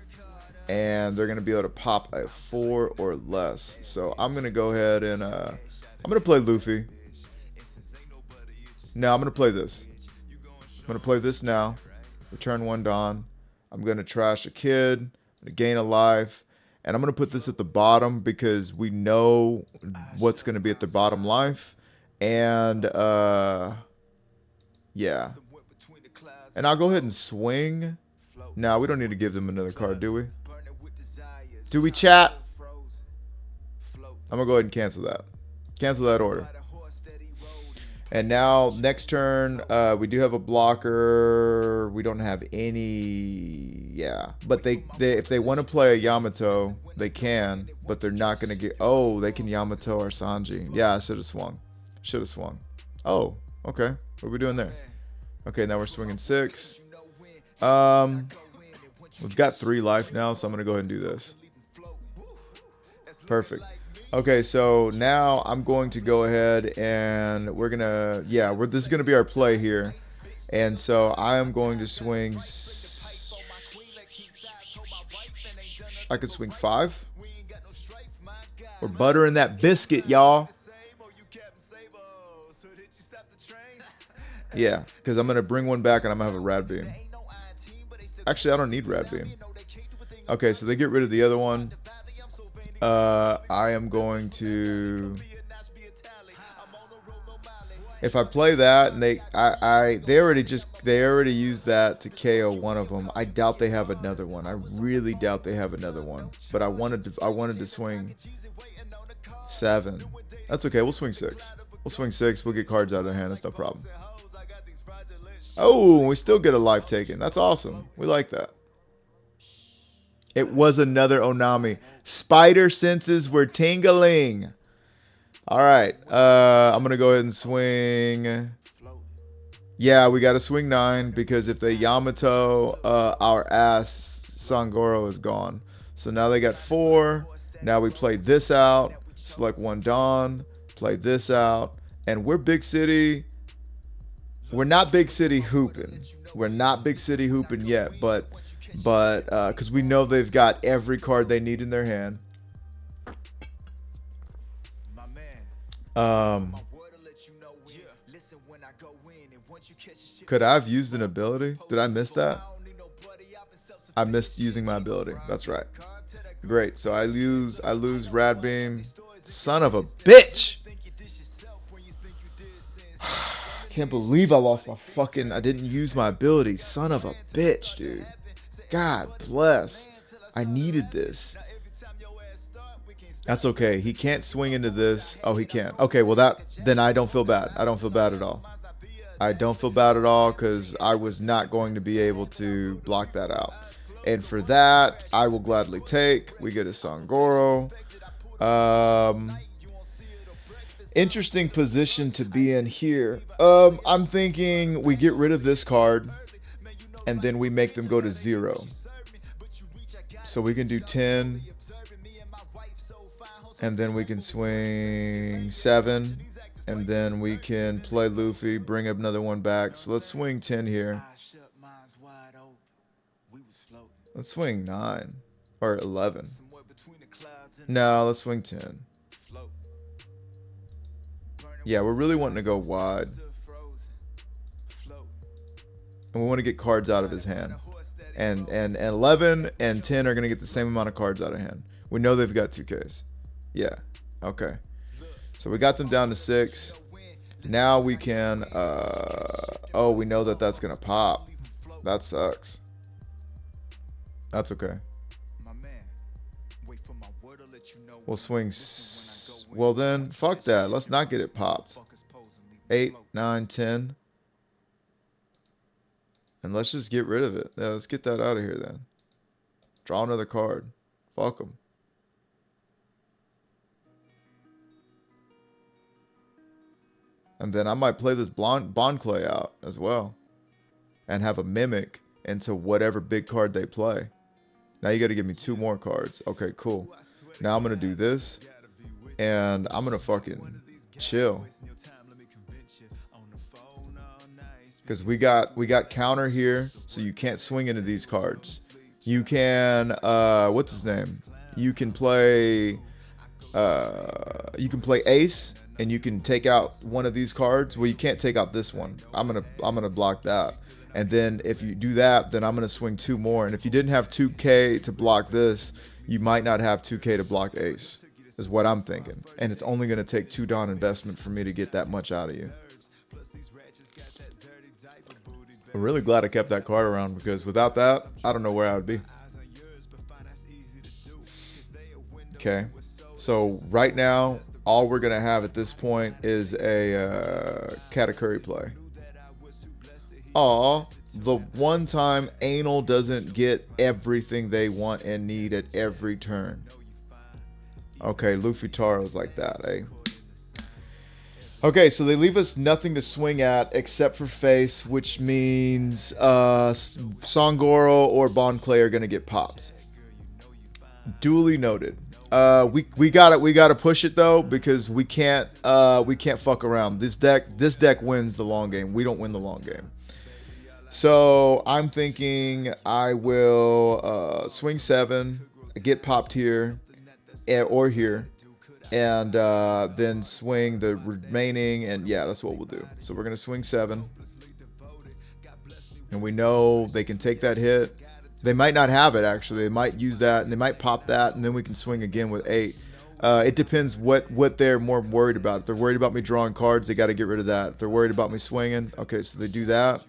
And they're going to be able to pop a 4 or less. So I'm going to go ahead and I'm going to play Luffy. No, I'm going to play this. I'm going to play this now. Return 1 Dawn. I'm going to trash a kid. I'm going to gain a life. And I'm going to put this at the bottom because we know what's going to be at the bottom life. And, yeah. And I'll go ahead and swing. Now, we don't need to give them another card, do we? Do we, chat? I'm going to go ahead and cancel that. Cancel that order. And now, next turn, we do have a blocker. We don't have any... Yeah. But they if they want to play a Yamato, they can. But they're not going to get... Oh, they can Yamato or Sanji. Yeah, I should have swung. Should have swung. Oh, okay. What are we doing there? Okay, now we're swinging 6. We've got 3 life now, so I'm going to go ahead and do this. Perfect. Okay, so now I'm going to go ahead and we're going to, yeah, this is going to be our play here. And so I am going to swing, I could swing 5. We're buttering that biscuit, y'all. Yeah, because I'm going to bring one back and I'm going to have a Rad Beam. Actually, I don't need Rad Beam. Okay, so they get rid of the other one. I am going to... If I play that and they already used that to KO one of them. I doubt they have another one. I really doubt they have another one. But I wanted to swing 7. That's okay. We'll swing 6. We'll swing 6. We'll get cards out of their hand. That's no problem. Oh, we still get a life taken. That's awesome. We like that. It was another Onami. Spider senses were tingling. All right. I'm going to go ahead and swing. Yeah, we got to swing 9 because if they Yamato our ass, Sangoro is gone. So now they got 4. Now we play this out. Select 1 Dawn. Play this out. And we're big city. We're not big city hooping. We're not big city hooping yet, but because we know they've got every card they need in their hand. Could I have used an ability? Did I miss that? I missed using my ability. That's right. Great. So I lose Rad Beam. Son of a bitch. Can't believe I lost my fucking... I didn't use my ability. Son of a bitch, dude. God bless. I needed this. That's okay. He can't swing into this. Oh, he can. Okay, well then I don't feel bad. I don't feel bad at all. I don't feel bad at all because I was not going to be able to block that out. And for that, I will gladly take. We get a Sangoro. Interesting position to be in here. I'm thinking we get rid of this card and then we make them go to 0. So we can do 10 and then we can swing 7 and then we can play Luffy, bring up another one back. So let's swing 10 here. Let's swing 9 or 11. No, let's swing 10. Yeah, we're really wanting to go wide. And we want to get cards out of his hand. And 11 and 10 are going to get the same amount of cards out of hand. We know they've got 2Ks. Yeah. Okay. So we got them down to 6. Now we can... oh, we know that that's going to pop. That sucks. That's okay. We'll swing... Well then, fuck that. Let's not get it popped. 8, 9, 10. And let's just get rid of it. Yeah, let's get that out of here then. Draw another card. Fuck them. And then I might play this Bond Clay out as well. And have a Mimic into whatever big card they play. Now you got to give me 2 more cards. Okay, cool. Now I'm going to do this. And I'm going to fucking chill. Because we got counter here. So you can't swing into these cards. You can, what's his name? You can play ace. And you can take out one of these cards. Well, you can't take out this one. I'm gonna block that. And then if you do that, then I'm gonna swing 2 more. And if you didn't have 2K to block this, you might not have 2K to block ace. Is what I'm thinking. And it's only gonna take 2 Dawn investment for me to get that much out of you. I'm really glad I kept that card around because without that, I don't know where I would be. Okay. So right now, all we're going to have at this point is a Katakuri play. Aw, the one time Anal doesn't get everything they want and need at every turn. Okay, Luffy Taro's like that, eh? Okay, so they leave us nothing to swing at except for face, which means Sangoro or Bon Clay are going to get popped. Duly noted. We gotta push it though because we can't fuck around. This deck wins the long game. We don't win the long game. So I'm thinking I will swing 7, get popped here or here, and then swing the remaining. And yeah, that's what we'll do. So we're gonna swing 7, and we know they can take that hit. They might not have it, actually. They might use that, and they might pop that, and then we can swing again with 8. It depends what they're more worried about. If they're worried about me drawing cards, they got to get rid of that. If they're worried about me swinging, okay, so they do that.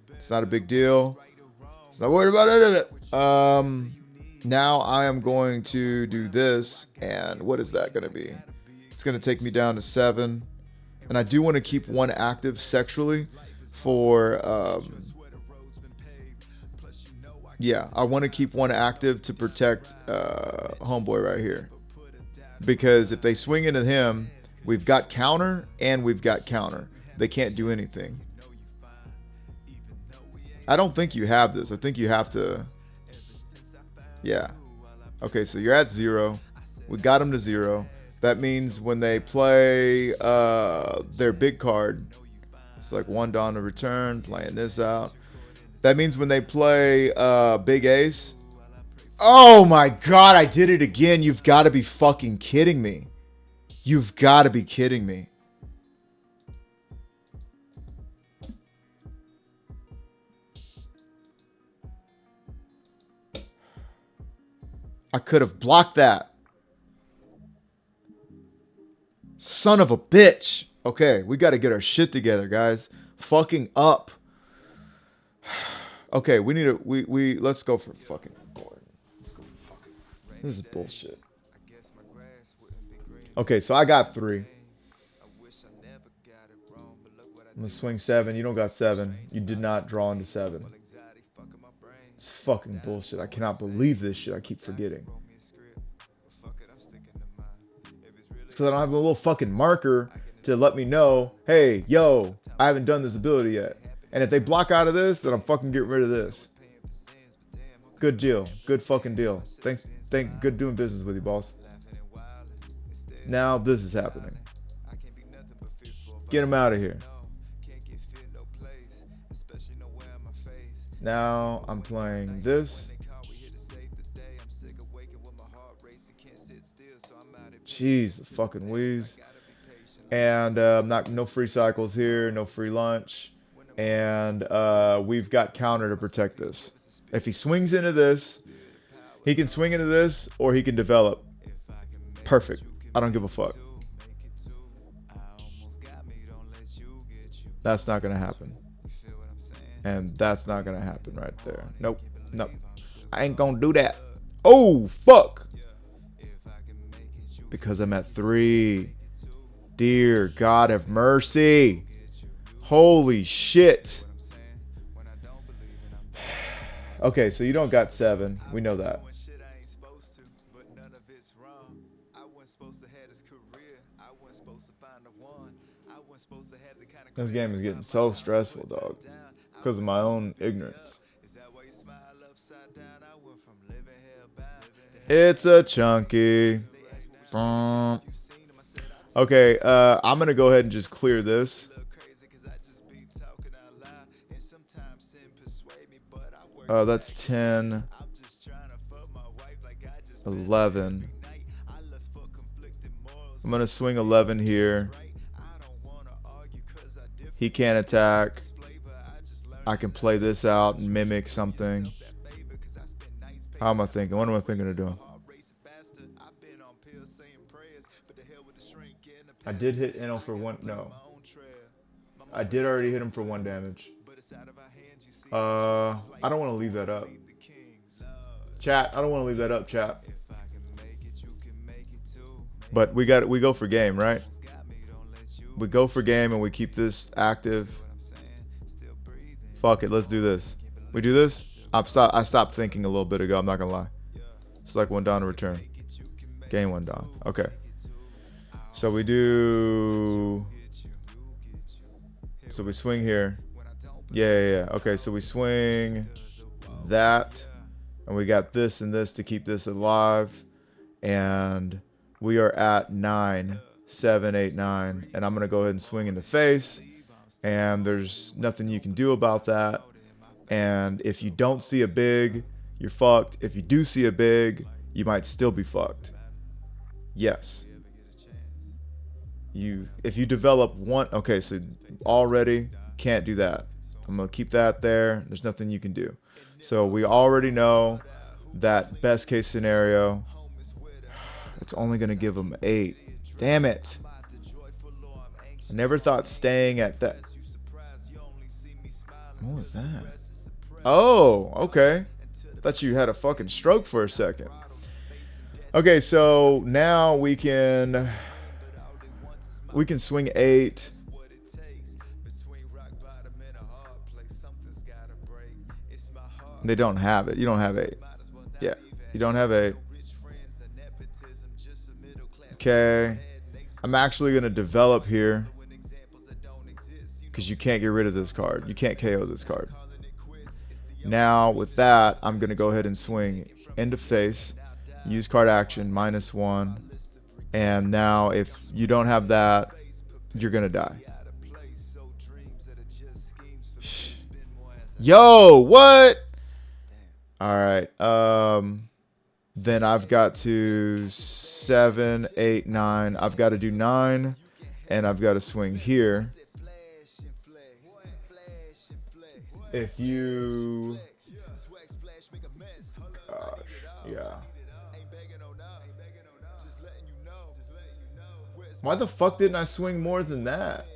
It's not a big deal. It's not worried about any of it. Now I am going to do this, and what is that going to be? It's going to take me down to 7, and I do want to keep one active sexually for yeah, I want to keep one active to protect homeboy right here. Because if they swing into him, we've got counter and we've got counter. They can't do anything. I don't think you have this. I think you have to. Yeah. Okay, so you're at 0. We got them to 0. That means when they play their big card, it's like 1 Dawn to return, playing this out. That means when they play Big Ace. Oh my god, I did it again. You've got to be fucking kidding me. You've got to be kidding me. I could have blocked that. Son of a bitch. Okay, we got to get our shit together, guys. Fucking up. Okay, we need to let's go for fucking board. Let's go for fucking. This is bullshit. Okay, so I got 3. I'm gonna swing 7. You don't got 7. You did not draw into 7. It's fucking bullshit. I cannot believe this shit. I keep forgetting. It's because I don't have a little fucking marker to let me know, hey, yo, I haven't done this ability yet. And if they block out of this, then I'm fucking getting rid of this. Good deal. Good fucking deal. Thanks. Good doing business with you, boss. Now this is happening. Get him out of here. Now I'm playing this. Jeez, the fucking wheeze. And no free cycles here, no free lunch. And we've got counter to protect this. If he swings into this, he can swing into this or he can develop. Perfect. I don't give a fuck. That's not going to happen. And that's not going to happen right there. Nope. Nope. I ain't going to do that. Oh, fuck. Because I'm at 3. Dear God have mercy. Holy shit. Okay, so you don't got 7. We know that. This game is getting so stressful, dog. Because of my own ignorance. It's a chunky. Okay, I'm going to go ahead and just clear this. That's 10. 11. I'm going to swing 11 here. He can't attack. I can play this out and mimic something. How am I thinking? What am I thinking of doing? I did hit Eno for 1. No. I did already hit him for 1 damage. I don't want to leave that up. Chat, I don't want to leave that up, chat. But we go for game, right? We go for game and we keep this active. Fuck it, let's do this. We do this? I stopped thinking a little bit ago, I'm not gonna lie. Select 1 Dawn to return. Gain 1 Dawn. Okay. So we do... So we swing here. Yeah. Okay, so we swing that. And we got this and this to keep this alive. And we are at 9. 7, 8, 9. And I'm going to go ahead and swing in the face. And there's nothing you can do about that. And if you don't see a big, you're fucked. If you do see a big, you might still be fucked. Yes. If you develop 1, okay, so already can't do that. I'm going to keep that there. There's nothing you can do. So we already know that best case scenario. It's only gonna give him 8. Damn it. I never thought staying at that. What was that? Oh, okay. Thought you had a fucking stroke for a second. Okay, so now we can swing 8. They don't have it. You don't have 8. Yeah, you don't have 8. Okay. I'm actually going to develop here because you can't get rid of this card. You can't KO this card. Now, with that, I'm going to go ahead and swing end of face, use card action, -1. And now, if you don't have that, you're going to die. Yo, what? All right. Then I've got to 7, 8, 9. I've got to do 9, and I've got to swing here. If you, gosh, yeah. Why the fuck didn't I swing more than that?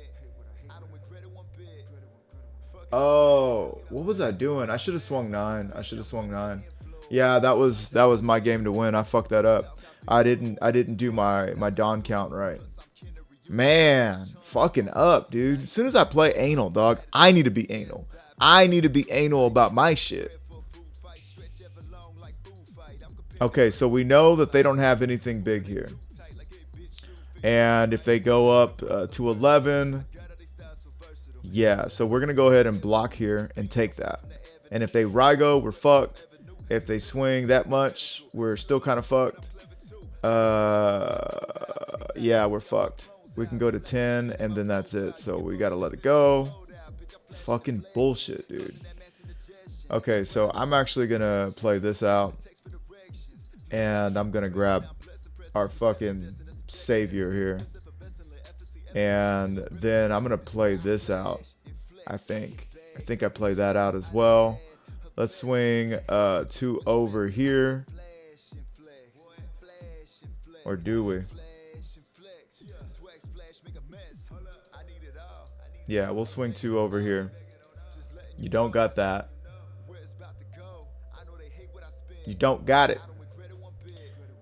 Oh, what was I doing? I should have swung 9. I should have swung 9. Yeah, that was my game to win. I fucked that up. I didn't do my Dawn count right. Man, fucking up, dude. As soon as I play anal, dog, I need to be anal. I need to be anal about my shit. Okay, so we know that they don't have anything big here. And if they go up to 11, yeah, so we're going to go ahead and block here and take that. And if they Rygo, we're fucked. If they swing that much, we're still kind of fucked. Yeah, we're fucked. We can go to 10, and then that's it. So we got to let it go. Fucking bullshit, dude. Okay, so I'm actually going to play this out. And I'm going to grab our fucking savior here. And then I'm going to play this out, I think. I think I play that out as well. Let's swing 2 over here. Or do we? Yeah, we'll swing 2 over here. You don't got that. You don't got it.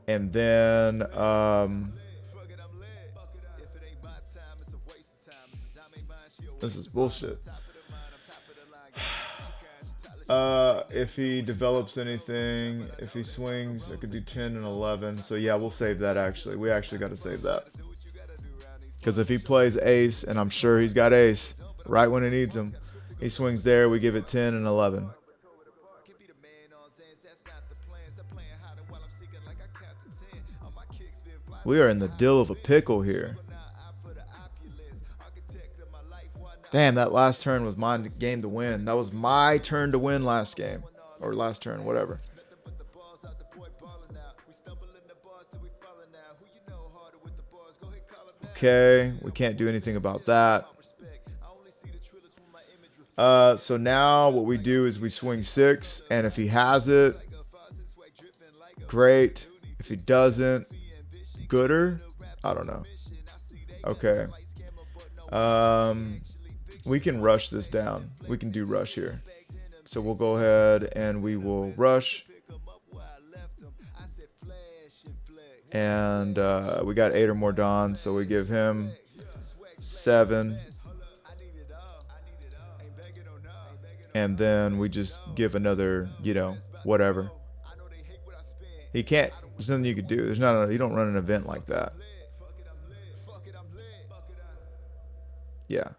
And then this is bullshit. If he develops anything, if he swings, I could do 10 and 11. So yeah, we'll save that actually. We actually got to save that. Because if he plays ace, and I'm sure he's got ace right when he needs him, he swings there, we give it 10 and 11. We are in the dill of a pickle here. Damn, that last turn was my game to win. That was my turn to win last game. Or last turn, whatever. Okay, we can't do anything about that. So now what we do is we swing 6, and if he has it, great. If he doesn't, gooder? I don't know. Okay. We can rush this down. We can do rush here. So we'll go ahead and we will rush. And we got 8 or more Dons, so we give him 7. And then we just give another, you know, whatever. He can't. There's nothing you could do. There's not. You don't run an event like that. Yeah.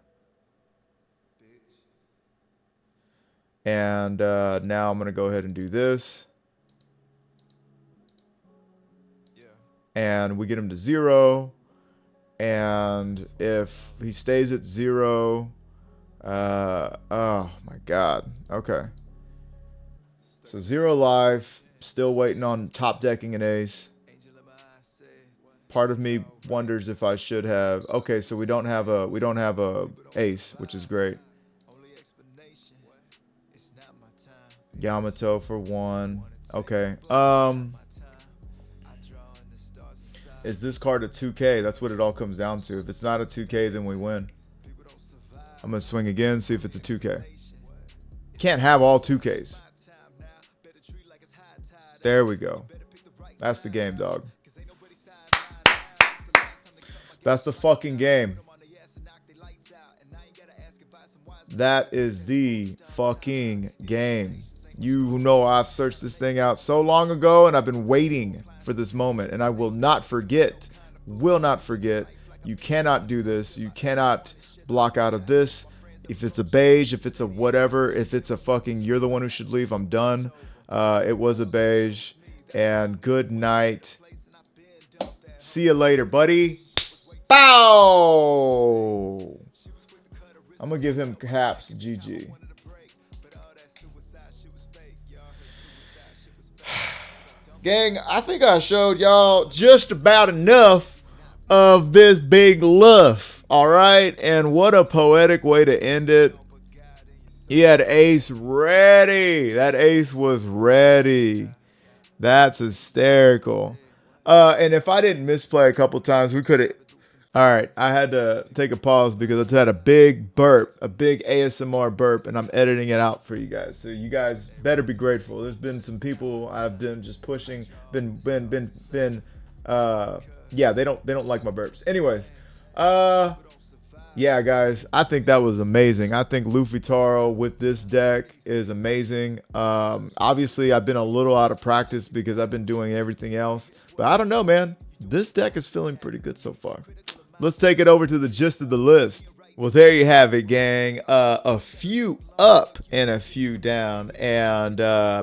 And now I'm gonna go ahead and do this. And we get him to 0. And if he stays at 0, oh my God. Okay. So 0 life. Still waiting on top decking an ace. Part of me wonders if I should have. Okay, so we don't have a ace, which is great. Yamato for 1. Okay. Is this card a 2K? That's what it all comes down to. If it's not a 2K, then we win. I'm going to swing again, see if it's a 2K. Can't have all 2Ks. There we go. That's the game, dog. That's the fucking game. That is the fucking game. You know I've searched this thing out so long ago, and I've been waiting for this moment, and I will not forget. Will not forget. You cannot do this. You cannot block out of this. If it's a beige, if it's a whatever, if it's a fucking you're the one who should leave, I'm done. It was a beige, and good night. See you later, buddy. Bow! I'm going to give him caps, GG. Gang, I think I showed y'all just about enough of this big Luff. All right? And what a poetic way to end it. He had ace ready. That ace was ready. That's hysterical. And if I didn't misplay a couple times, we could have... All right, I had to take a pause because I just had a big burp, a big ASMR burp, and I'm editing it out for you guys. So you guys better be grateful. There's been some people I've been just pushing, yeah, they don't like my burps. Anyways, yeah, guys, I think that was amazing. I think Luffy Taro with this deck is amazing. Obviously, I've been a little out of practice because I've been doing everything else, but I don't know, man. This deck is feeling pretty good so far. Let's take it over to the gist of the list. Well, there you have it, gang. A few up and a few down. And,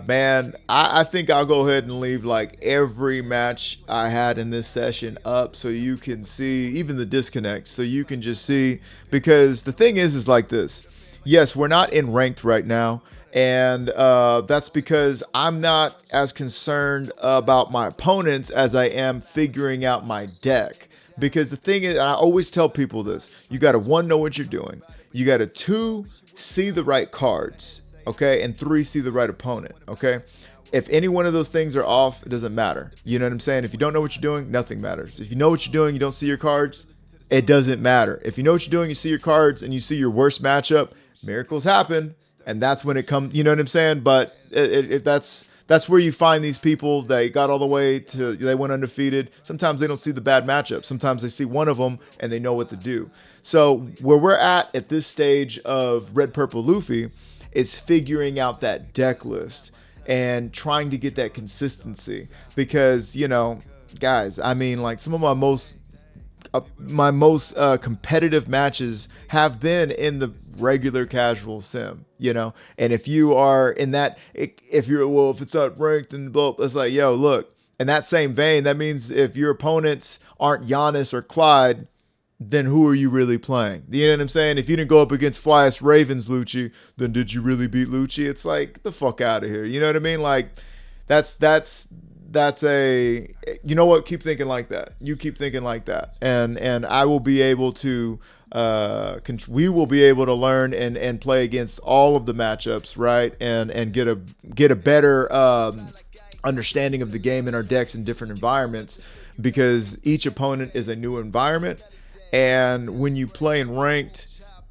man, I think I'll go ahead and leave, like, every match I had in this session up so you can see, even the disconnects, so you can just see. Because the thing is like this. Yes, we're not in ranked right now. And that's because I'm not as concerned about my opponents as I am figuring out my deck. Because the thing is, I always tell people this, you got to 1, know what you're doing. You got to 2, see the right cards, okay? And 3, see the right opponent, okay? If any one of those things are off, it doesn't matter. You know what I'm saying? If you don't know what you're doing, nothing matters. If you know what you're doing, you don't see your cards, it doesn't matter. If you know what you're doing, you see your cards, and you see your worst matchup, miracles happen, and that's when it comes, you know what I'm saying? But if that's where you find these people. They got all the way to, they went undefeated. Sometimes they don't see the bad matchup. Sometimes they see one of them and they know what to do. So where we're at this stage of Red Purple Luffy is figuring out that deck list and trying to get that consistency. Because, you know, guys, I mean, like some of my most competitive matches have been in the regular casual sim, you know. And if you are in that, if it's not ranked and blah, it's like, yo, look, in that same vein, that means if your opponents aren't Giannis or Clyde, then who are you really playing? You know what I'm saying? If you didn't go up against Flyest Ravens Lucci, then did you really beat Lucci? It's like, get the fuck out of here. You know what I mean? Like, that's a, you know what, keep thinking like that. You keep thinking like that, and I will be able to we will be able to learn and play against all of the matchups, right? And get a better understanding of the game in our decks in different environments, because each opponent is a new environment. And when you play in ranked,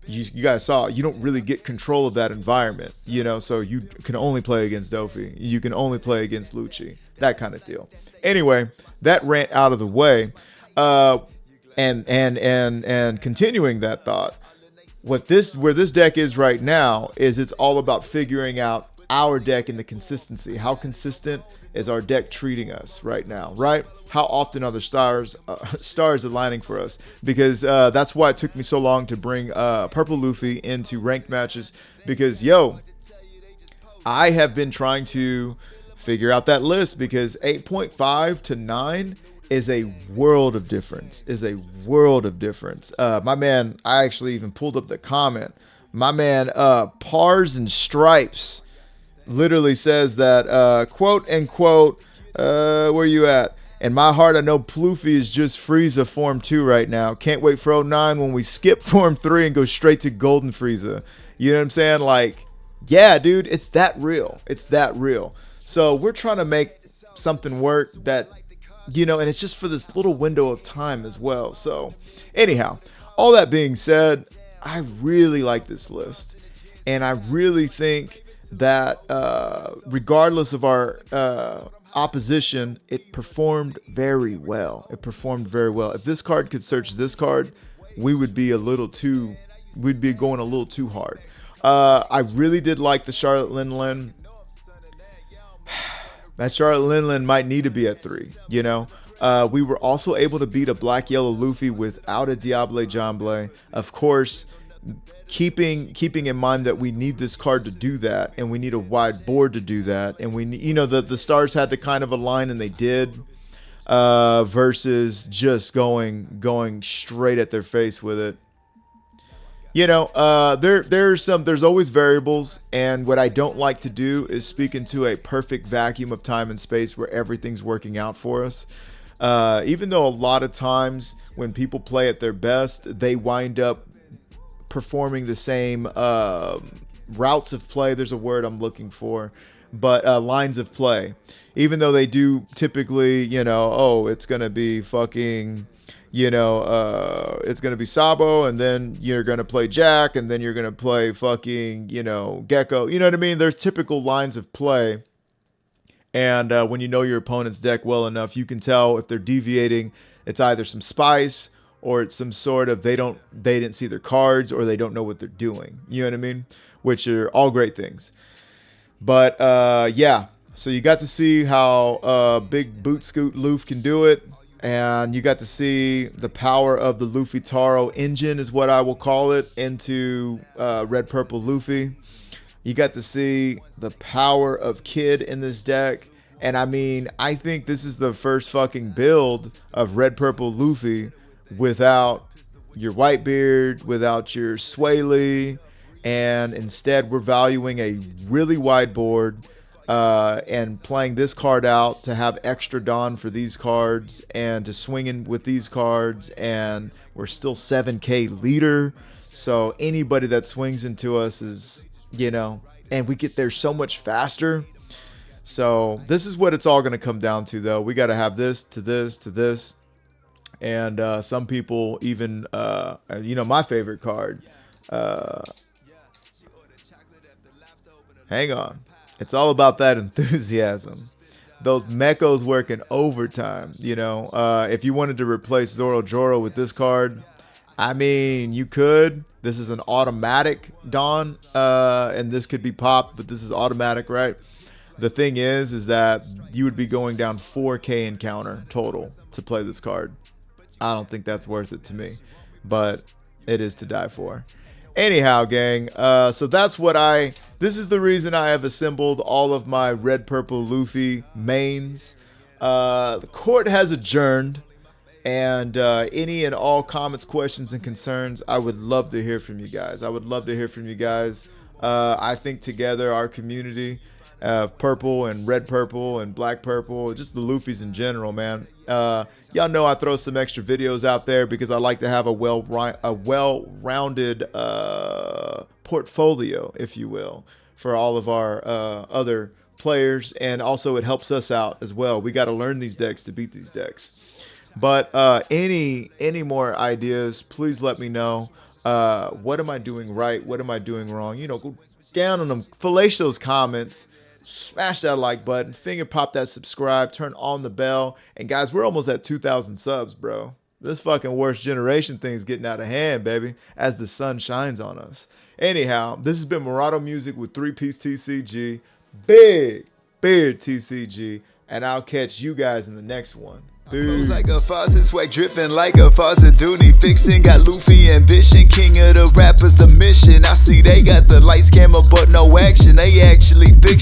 you guys saw, you don't really get control of that environment, you know, so you can only play against Dofi. You can only play against Lucci, that kind of deal. Anyway, that rant out of the way, and continuing that thought, where this deck is right now is it's all about figuring out our deck and the consistency. How consistent is our deck treating us right now, right? How often are the stars aligning for us? Because that's why it took me so long to bring Purple Luffy into ranked matches. Because, yo, I have been trying to figure out that list, because 8.5 to 9 is a world of difference. My man, I actually even pulled up the comment. My man, Pars and Stripes, literally says that, quote unquote, where you at? In my heart, I know PLUFFY is just Frieza Form 2 right now. Can't wait for 09 when we skip Form 3 and go straight to Golden Frieza. You know what I'm saying? Like, yeah, dude, it's that real. So we're trying to make something work that you know, and it's just for this little window of time as well. So anyhow, all that being said, I really like this list, and I really think that regardless of our opposition, it performed very well. It performed very well. If this card could search this card, we would be we'd be going a little too hard. I really did like the Charlotte Linlin. That Charlotte Linlin might need to be at 3, you know. We were also able to beat a Black Yellow Luffy without a Diable Jamble. Of course, keeping in mind that we need this card to do that, and we need a wide board to do that, and we need, you know, the stars had to kind of align, and they did, versus just going straight at their face with it. You know, there's always variables, and what I don't like to do is speak into a perfect vacuum of time and space where everything's working out for us. Even though a lot of times when people play at their best, they wind up performing the same routes of play. There's a word I'm looking for, but lines of play. Even though they do typically, you know, oh, it's gonna be fucking, you know, it's gonna be Sabo, and then you're gonna play Jack, and then you're gonna play fucking, you know, Gecko. You know what I mean? There's typical lines of play. And when you know your opponent's deck well enough, you can tell if they're deviating. It's either some spice, or it's some sort of they didn't see their cards, or they don't know what they're doing. You know what I mean? Which are all great things. But yeah, so you got to see how big boot scoot Luffy can do it, and you got to see the power of the Luffy Taro engine, is what I will call it, into Red Purple Luffy. You got to see the power of Kid in this deck. And I mean, I think this is the first fucking build of Red Purple Luffy without your Whitebeard, without your Swaley. And instead, we're valuing a really wide board and playing this card out to have extra Dawn for these cards and to swing in with these cards. And we're still 7K leader. So anybody that swings into us is, you know, and we get there so much faster. So this is what it's all going to come down to, though. We got to have this to this to this. And some people even, you know, my favorite card. Hang on. It's all about that enthusiasm. Those mechos working overtime, you know. If you wanted to replace Zoro Joro with this card, I mean, you could. This is an automatic Dawn, and this could be popped, but this is automatic, right? The thing is that you would be going down 4K encounter total to play this card. I don't think that's worth it to me, but it is to die for. Anyhow, gang, so that's what this is the reason I have assembled all of my Red Purple Luffy mains. The court has adjourned. And any and all comments, questions, and concerns, I would love to hear from you guys. I would love to hear from you guys. I think together, our community of purple and red purple and black purple, just the Luffys in general, man. Y'all know I throw some extra videos out there because I like to have a well-rounded portfolio, if you will, for all of our other players. And also, it helps us out as well. We got to learn these decks to beat these decks. But any more ideas, please let me know. What am I doing right? What am I doing wrong? You know, go down on them, fellate those comments, smash that like button, finger pop that subscribe, turn on the bell. And guys, we're almost at 2,000 subs, bro. This fucking worst generation thing's getting out of hand, baby, as the sun shines on us. Anyhow, this has been Murado Music with 3-Piece TCG. Big TCG. And I'll catch you guys in the next one. Peace. Like a faucet, swag dripping like a faucet. Dooney fixing, got Luffy ambition. King of the rappers, the mission. I see they got the lights, camera, but no action. They actually fiction.